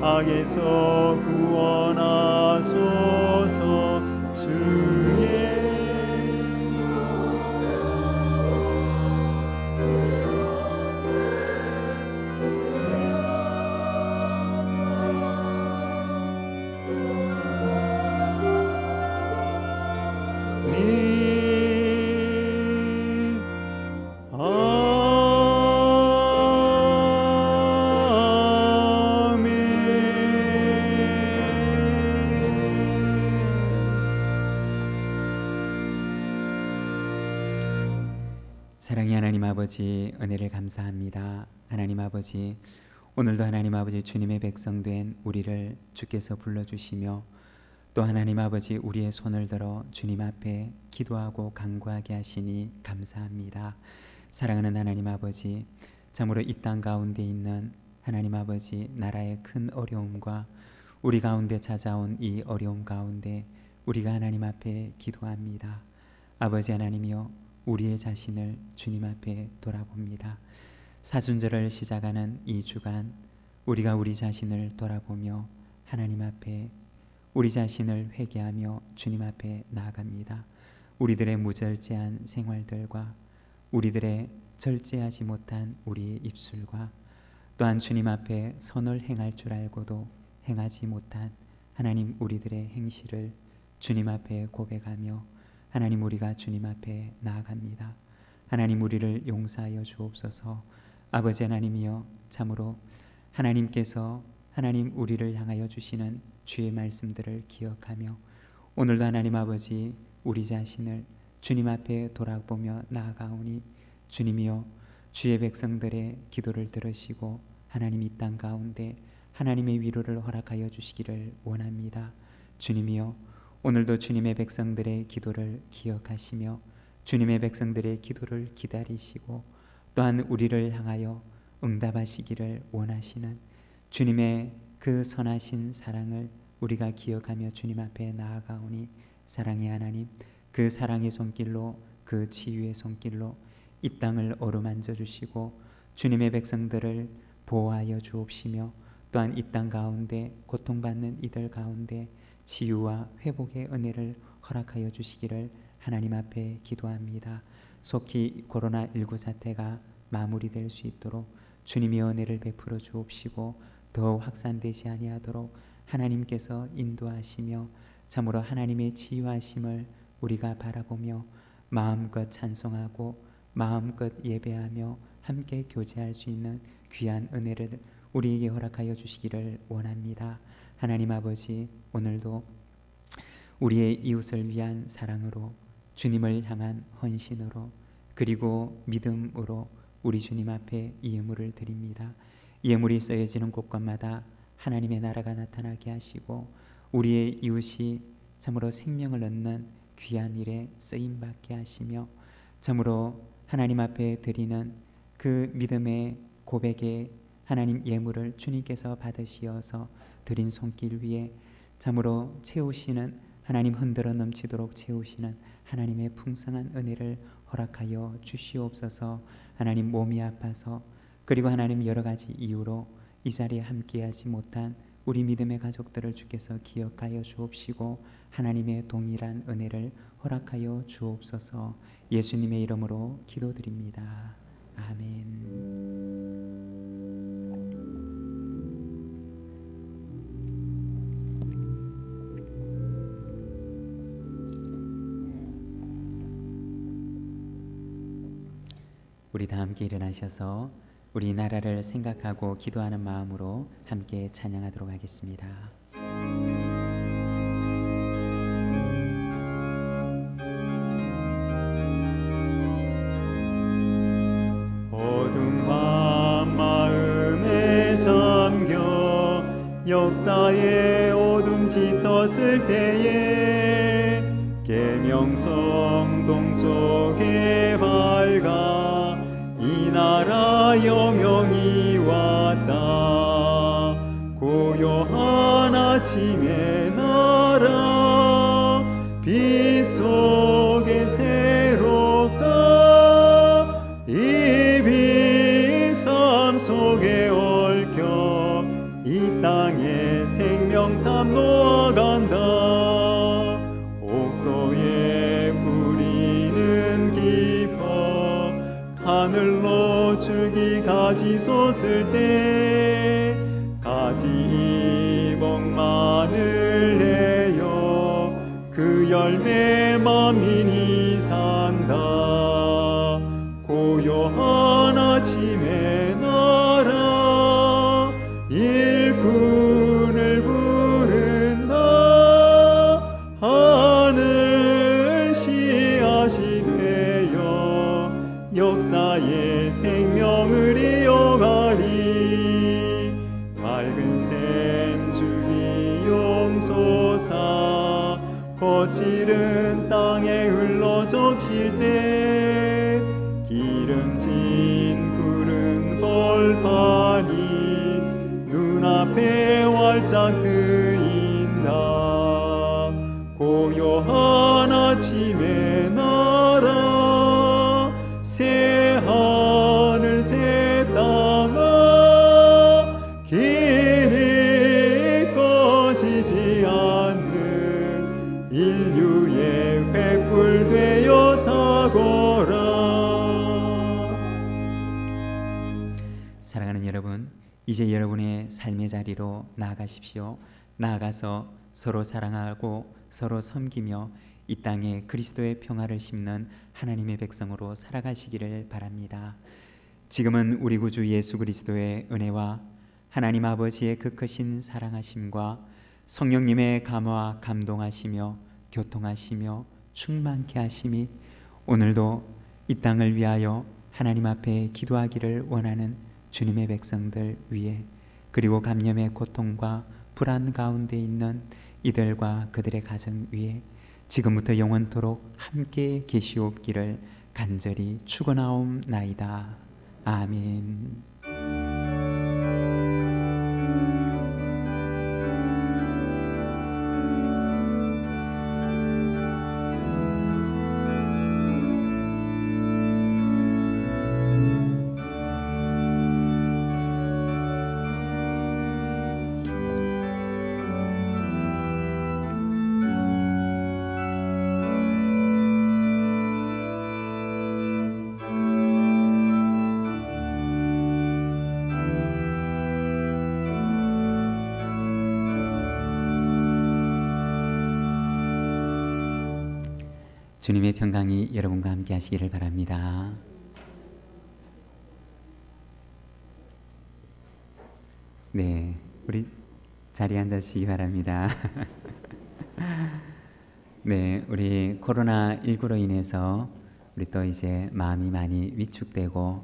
악에서 구원하소서. 주의 사랑의 하나님 아버지, 은혜를 감사합니다. 하나님 아버지, 오늘도 하나님 아버지 주님의 백성된 우리를 주께서 불러주시며 또 하나님 아버지 우리의 손을 들어 주님 앞에 기도하고 간구하게 하시니 감사합니다. 사랑하는 하나님 아버지, 참으로 이 땅 가운데 있는 하나님 아버지 나라의 큰 어려움과 우리 가운데 찾아온 이 어려움 가운데 우리가 하나님 앞에 기도합니다. 아버지 하나님이여, 우리의 자신을 주님 앞에 돌아봅니다. 사순절을 시작하는 이 주간 우리가 우리 자신을 돌아보며 하나님 앞에 우리 자신을 회개하며 주님 앞에 나아갑니다. 우리들의 무절제한 생활들과 우리들의 절제하지 못한 우리의 입술과 또한 주님 앞에 선을 행할 줄 알고도 행하지 못한 하나님 우리들의 행실을 주님 앞에 고백하며 하나님 우리가 주님 앞에 나아갑니다. 하나님 우리를 용서하여 주옵소서. 아버지 하나님이여, 참으로 하나님께서 하나님 우리를 향하여 주시는 주의 말씀들을 기억하며 오늘도 하나님 아버지 우리 자신을 주님 앞에 돌아보며 나아가오니 주님이여, 주의 백성들의 기도를 들으시고 하나님 이 땅 가운데 하나님의 위로를 허락하여 주시기를 원합니다. 주님이여, 오늘도 주님의 백성들의 기도를 기억하시며 주님의 백성들의 기도를 기다리시고 또한 우리를 향하여 응답하시기를 원하시는 주님의 그 선하신 사랑을 우리가 기억하며 주님 앞에 나아가오니 사랑의 하나님, 그 사랑의 손길로, 그 치유의 손길로 이 땅을 어루만져 주시고 주님의 백성들을 보호하여 주옵시며 또한 이 땅 가운데 고통받는 이들 가운데 치유와 회복의 은혜를 허락하여 주시기를 하나님 앞에 기도합니다. 속히 코로나19 사태가 마무리될 수 있도록 주님의 은혜를 베풀어 주옵시고 더욱 확산되지 아니하도록 하나님께서 인도하시며 참으로 하나님의 치유하심을 우리가 바라보며 마음껏 찬송하고 마음껏 예배하며 함께 교제할 수 있는 귀한 은혜를 우리에게 허락하여 주시기를 원합니다. 하나님 아버지, 오늘도 우리의 이웃을 위한 사랑으로 주님을 향한 헌신으로 그리고 믿음으로 우리 주님 앞에 이 예물을 드립니다. 예물이 쓰여지는 곳곳마다 하나님의 나라가 나타나게 하시고 우리의 이웃이 참으로 생명을 얻는 귀한 일에 쓰임받게 하시며 참으로 하나님 앞에 드리는 그 믿음의 고백의 하나님 예물을 주님께서 받으시어서 드린 손길 위에 참으로 채우시는 하나님 흔들어 넘치도록 채우시는 하나님의 풍성한 은혜를 허락하여 주시옵소서. 하나님 몸이 아파서 그리고 하나님 여러 가지 이유로 이 자리에 함께하지 못한 우리 믿음의 가족들을 주께서 기억하여 주옵시고 하나님의 동일한 은혜를 허락하여 주옵소서. 예수님의 이름으로 기도드립니다. 아멘. 우리 다 함께 일어나셔서 우리 나라를 생각하고 기도하는 마음으로 함께 찬양하도록 하겠습니다. 어둠 밤 마음에 잠겨 역사의 어둠 짙었을 때에 계명성 동쪽에 밝아 이 나라 여명이 왔다. 고요한 아침의 나라 빛 속에 새롭다. 이 빛 삶 속에 얽혀 이 땅에 생명탐 놓아간다. 옥도에 뿌리는 깊어 하늘로 줄기 가지 솟을 때 가지 이복만을 내어 그 열매 만민이 산다. 고요한 아침의 나라 일꾼을 부른다. 하늘 씨앗이 되어 역사의 생명을 이어가리. 맑은 샘줄기 용솟아 거칠은 땅에 흘러 적실 때 기름진 푸른 벌판이 눈앞에 활짝 뜨인다. 고요한 아침의 나라 새 하늘 새 땅아 길이 꺼지지 않는 인류의 횃불 되어 타거라. 사랑하는 여러분, 이제 여러분의 삶의 자리로 나아가십시오. 나아가서 서로 사랑하고 서로 섬기며 이 땅에 그리스도의 평화를 심는 하나님의 백성으로 살아가시기를 바랍니다. 지금은 우리 구주 예수 그리스도의 은혜와 하나님 아버지의 그 크신 사랑하심과 성령님의 감화 감동하시며 교통하시며 충만케 하심이 오늘도 이 땅을 위하여 하나님 앞에 기도하기를 원하는 주님의 백성들 위에, 그리고 감염의 고통과 불안 가운데 있는 이들과 그들의 가정 위에 지금부터 영원토록 함께 계시옵기를 간절히 축원하옵나이다. 아멘. 주님의 평강이 여러분과 함께 하시기를 바랍니다. 네, 우리 자리에 앉으시기 바랍니다. 네, 우리 코로나19로 인해서 우리 또 이제 마음이 많이 위축되고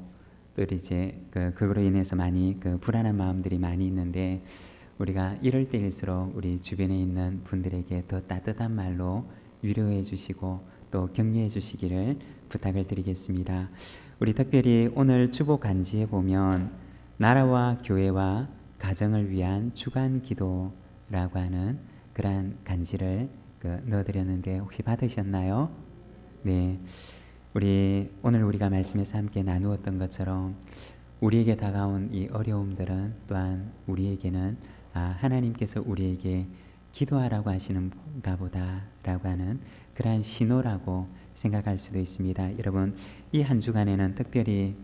또 이제 그거로 인해서 많이 불안한 마음들이 많이 있는데, 우리가 이럴 때일수록 우리 주변에 있는 분들에게 더 따뜻한 말로 위로해 주시고 또 격려해 주시기를 부탁을 드리겠습니다. 우리 특별히 오늘 주보 간지에 보면 나라와 교회와 가정을 위한 주간 기도라고 하는 그러한 간지를 넣어드렸는데 혹시 받으셨나요? 네, 오늘 우리가 말씀에서 함께 나누었던 것처럼 우리에게 다가온 이 어려움들은 또한 우리에게는 하나님께서 우리에게 기도하라고 하시는가 보다라고 하는 그러한 신호라고 생각할 수도 있습니다. 여러분, 이 한 주간에는 특별히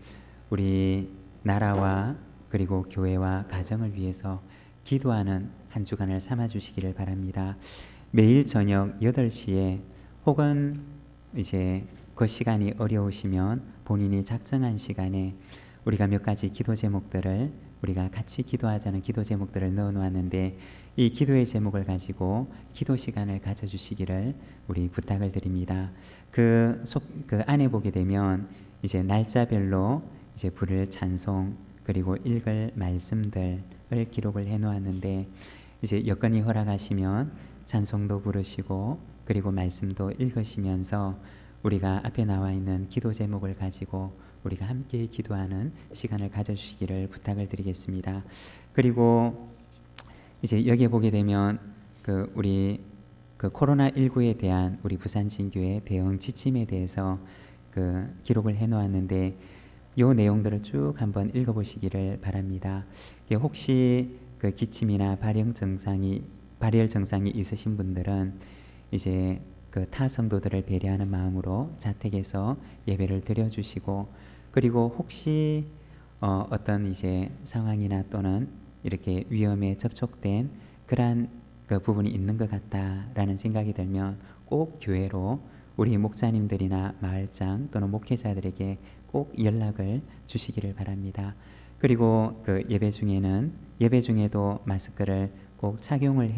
우리 나라와 그리고 교회와 가정을 위해서 기도하는 한 주간을 삼아 주시기를 바랍니다. 매일 저녁 8시에 혹은 이제 그 시간이 어려우시면 본인이 작정한 시간에 우리가 몇 가지 기도 제목들을 우리가 같이 기도하자는 기도 제목들을 넣어 놓았는데 이 기도의 제목을 가지고 기도 시간을 가져주시기를 우리 부탁을 드립니다. 그 안에 보게 되면 이제 날짜별로 이제 부를 찬송 그리고 읽을 말씀들을 기록을 해 놓았는데 이제 여건이 허락하시면 찬송도 부르시고 그리고 말씀도 읽으시면서 우리가 앞에 나와 있는 기도 제목을 가지고 우리가 함께 기도하는 시간을 가져주시기를 부탁을 드리겠습니다. 그리고 이제 여기에 보게 되면 우리 코로나19에 대한 우리 부산진교회 대응 지침에 대해서 기록을 해 놓았는데 요 내용들을 쭉 한번 읽어보시기를 바랍니다. 혹시 기침이나 발열 증상이 있으신 분들은 이제 타 성도들을 배려하는 마음으로 자택에서 예배를 드려주시고 그리고 혹시 어떤 이제 상황이나 또는 이렇게 위험에 접촉된 그러한 부분이 있는 것 같다라는 생각이 들면 꼭 교회로 우리 목사님들이나 마을장 또는 목회자들에게 꼭 연락을 주시기를 바랍니다. 그리고 예배 중에도 마스크를 꼭 착용을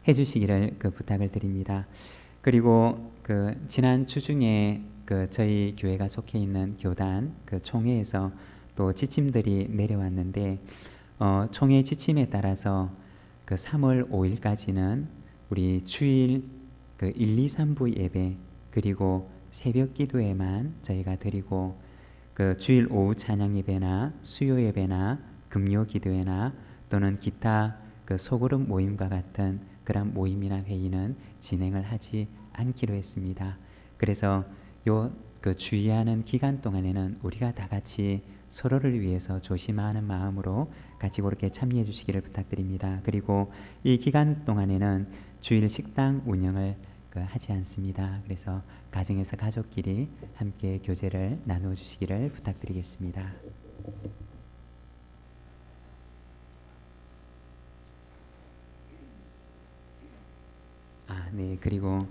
해주시기를 부탁을 드립니다. 그리고 지난 주 중에 저희 교회가 속해 있는 교단 총회에서 또 지침들이 내려왔는데 총회 지침에 따라서 3월 5일까지는 우리 주일 1, 2, 3부 예배 그리고 새벽 기도에만 저희가 드리고 주일 오후 찬양 예배나 수요 예배나 금요 기도회나 또는 기타 소그룹 모임과 같은 그런 모임이나 회의는 진행을 하지 않기로 했습니다. 그래서 주의하는 기간 동안에는 우리가 다 같이 서로를 위해서 조심하는 마음으로 같이 그렇게 참여해 주시기를 부탁드립니다. 그리고 이 기간 동안에는 주일 식당 운영을 하지 않습니다. 그래서 가정에서 가족끼리 함께 교제를 나누어 주시기를 부탁드리겠습니다. 네. 그리고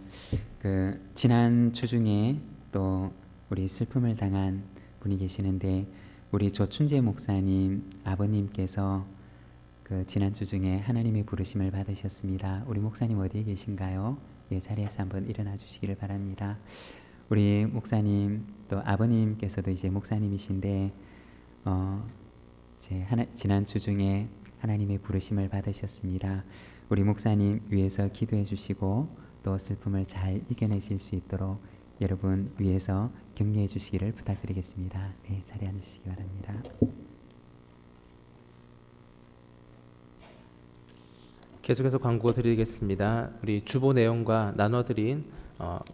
지난 주 중에 또 우리 슬픔을 당한 분이 계시는데 우리 조춘재 목사님 아버님께서 지난 주 중에 하나님의 부르심을 받으셨습니다. 우리 목사님 어디에 계신가요? 자리에서 한번 일어나 주시기를 바랍니다. 우리 목사님 또 아버님께서도 이제 목사님이신데 지난 주 중에 하나님의 부르심을 받으셨습니다. 우리 목사님 위해서 기도해 주시고 또 슬픔을 잘 이겨내실 수 있도록 여러분 위해서 격려해 주시기를 부탁드리겠습니다. 네, 자리에 앉으시기 바랍니다. 계속해서 광고 드리겠습니다. 우리 주보 내용과 나눠드린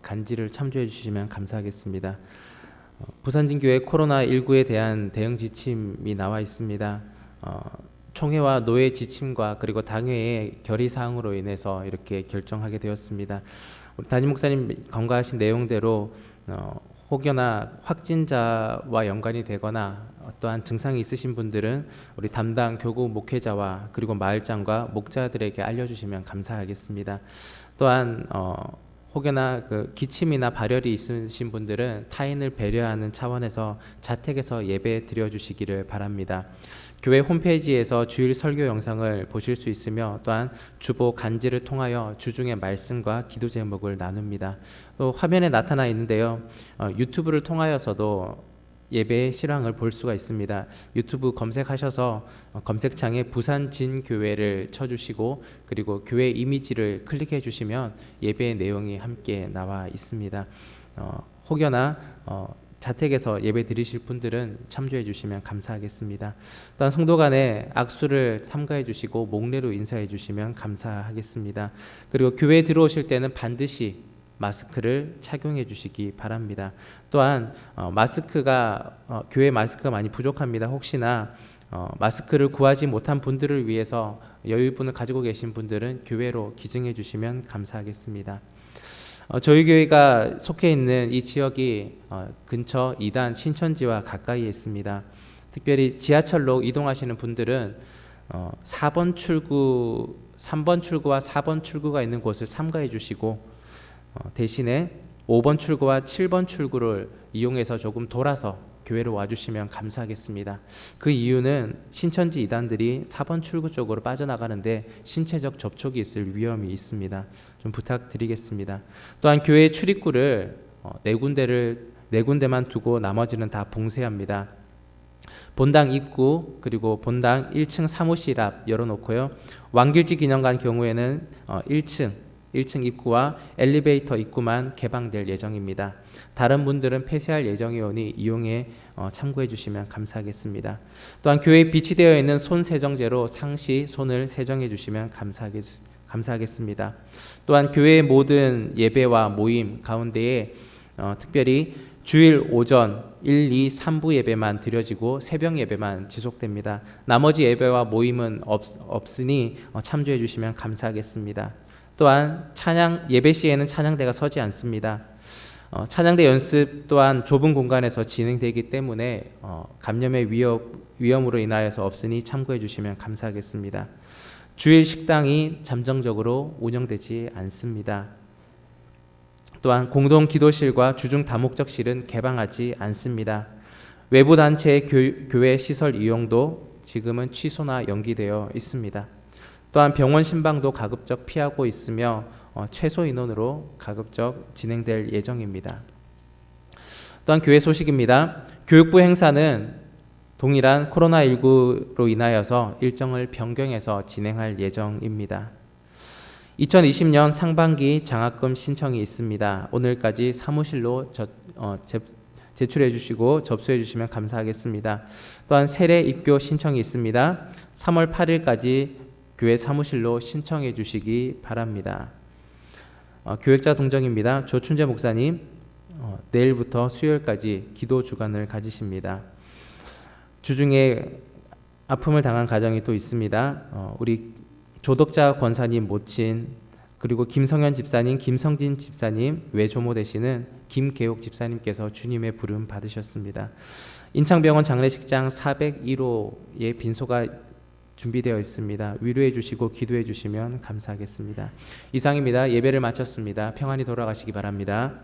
간지를 참조해 주시면 감사하겠습니다. 부산진교회 코로나19에 대한 대응 지침이 나와 있습니다. 총회와 노회 지침과 그리고 당회의 결의사항으로 인해서 이렇게 결정하게 되었습니다. 우리 담임 목사님 권고하신 내용대로 혹여나 확진자와 연관이 되거나 어떠한 증상이 있으신 분들은 우리 담당 교구 목회자와 그리고 마을장과 목자들에게 알려주시면 감사하겠습니다. 또한 혹여나 기침이나 발열이 있으신 분들은 타인을 배려하는 차원에서 자택에서 예배 드려주시기를 바랍니다. 교회 홈페이지에서 주일 설교 영상을 보실 수 있으며 또한 주보 간지를 통하여 주중의 말씀과 기도 제목을 나눕니다. 또 화면에 나타나 있는데요. 유튜브를 통하여서도 예배의 실황을 볼 수가 있습니다. 유튜브 검색하셔서 검색창에 부산진교회를 쳐주시고 그리고 교회 이미지를 클릭해 주시면 예배의 내용이 함께 나와 있습니다. 혹여나 자택에서 예배 드리실 분들은 참조해 주시면 감사하겠습니다. 또한 성도 간에 악수를 삼가해 주시고 목례로 인사해 주시면 감사하겠습니다. 그리고 교회에 들어오실 때는 반드시 마스크를 착용해 주시기 바랍니다. 또한 교회 마스크가 많이 부족합니다. 혹시나 마스크를 구하지 못한 분들을 위해서 여유분을 가지고 계신 분들은 교회로 기증해 주시면 감사하겠습니다. 저희 교회가 속해 있는 이 지역이 근처 2단 신천지와 가까이에 있습니다. 특별히 지하철로 이동하시는 분들은 3번 출구와 4번 출구가 있는 곳을 삼가해 주시고 대신에 5번 출구와 7번 출구를 이용해서 조금 돌아서 교회로 와주시면 감사하겠습니다. 그 이유는 신천지 2단들이 4번 출구 쪽으로 빠져나가는데 신체적 접촉이 있을 위험이 있습니다. 좀 부탁드리겠습니다. 또한 교회 출입구를 네 군데만 두고 나머지는 다 봉쇄합니다. 본당 입구 그리고 본당 1층 사무실 앞 열어놓고요. 왕길지 기념관 경우에는 1층 입구와 엘리베이터 입구만 개방될 예정입니다. 다른 분들은 폐쇄할 예정이오니 이용해 참고해 주시면 감사하겠습니다. 또한 교회에 비치되어 있는 손 세정제로 상시 손을 세정해 주시면 감사하겠습니다. 또한 교회의 모든 예배와 모임 가운데에 특별히 주일 오전 1, 2, 3부 예배만 드려지고 새벽 예배만 지속됩니다. 나머지 예배와 모임은 없으니 참조해 주시면 감사하겠습니다. 또한 예배 시에는 찬양대가 서지 않습니다. 찬양대 연습 또한 좁은 공간에서 진행되기 때문에 감염의 위험으로 인하여서 없으니 참고해 주시면 감사하겠습니다. 주일 식당이 잠정적으로 운영되지 않습니다. 또한 공동 기도실과 주중 다목적실은 개방하지 않습니다. 외부 단체의 교회 시설 이용도 지금은 취소나 연기되어 있습니다. 또한 병원 신방도 가급적 피하고 있으며 최소 인원으로 가급적 진행될 예정입니다. 또한 교회 소식입니다. 교육부 행사는 동일한 코로나19로 인하여서 일정을 변경해서 진행할 예정입니다. 2020년 상반기 장학금 신청이 있습니다. 오늘까지 사무실로 제출해 주시고 접수해 주시면 감사하겠습니다. 또한 세례 입교 신청이 있습니다. 3월 8일까지 교회 사무실로 신청해 주시기 바랍니다. 교역자 동정입니다. 조춘재 목사님 내일부터 수요일까지 기도 주간을 가지십니다. 주중에 아픔을 당한 가정이 또 있습니다. 우리 조덕자 권사님 모친 그리고 김성현 집사님, 김성진 집사님 외조모 되시는 김계옥 집사님께서 주님의 부름 받으셨습니다. 인창병원 장례식장 401호의 빈소가 준비되어 있습니다. 위로해 주시고 기도해 주시면 감사하겠습니다. 이상입니다. 예배를 마쳤습니다. 평안히 돌아가시기 바랍니다.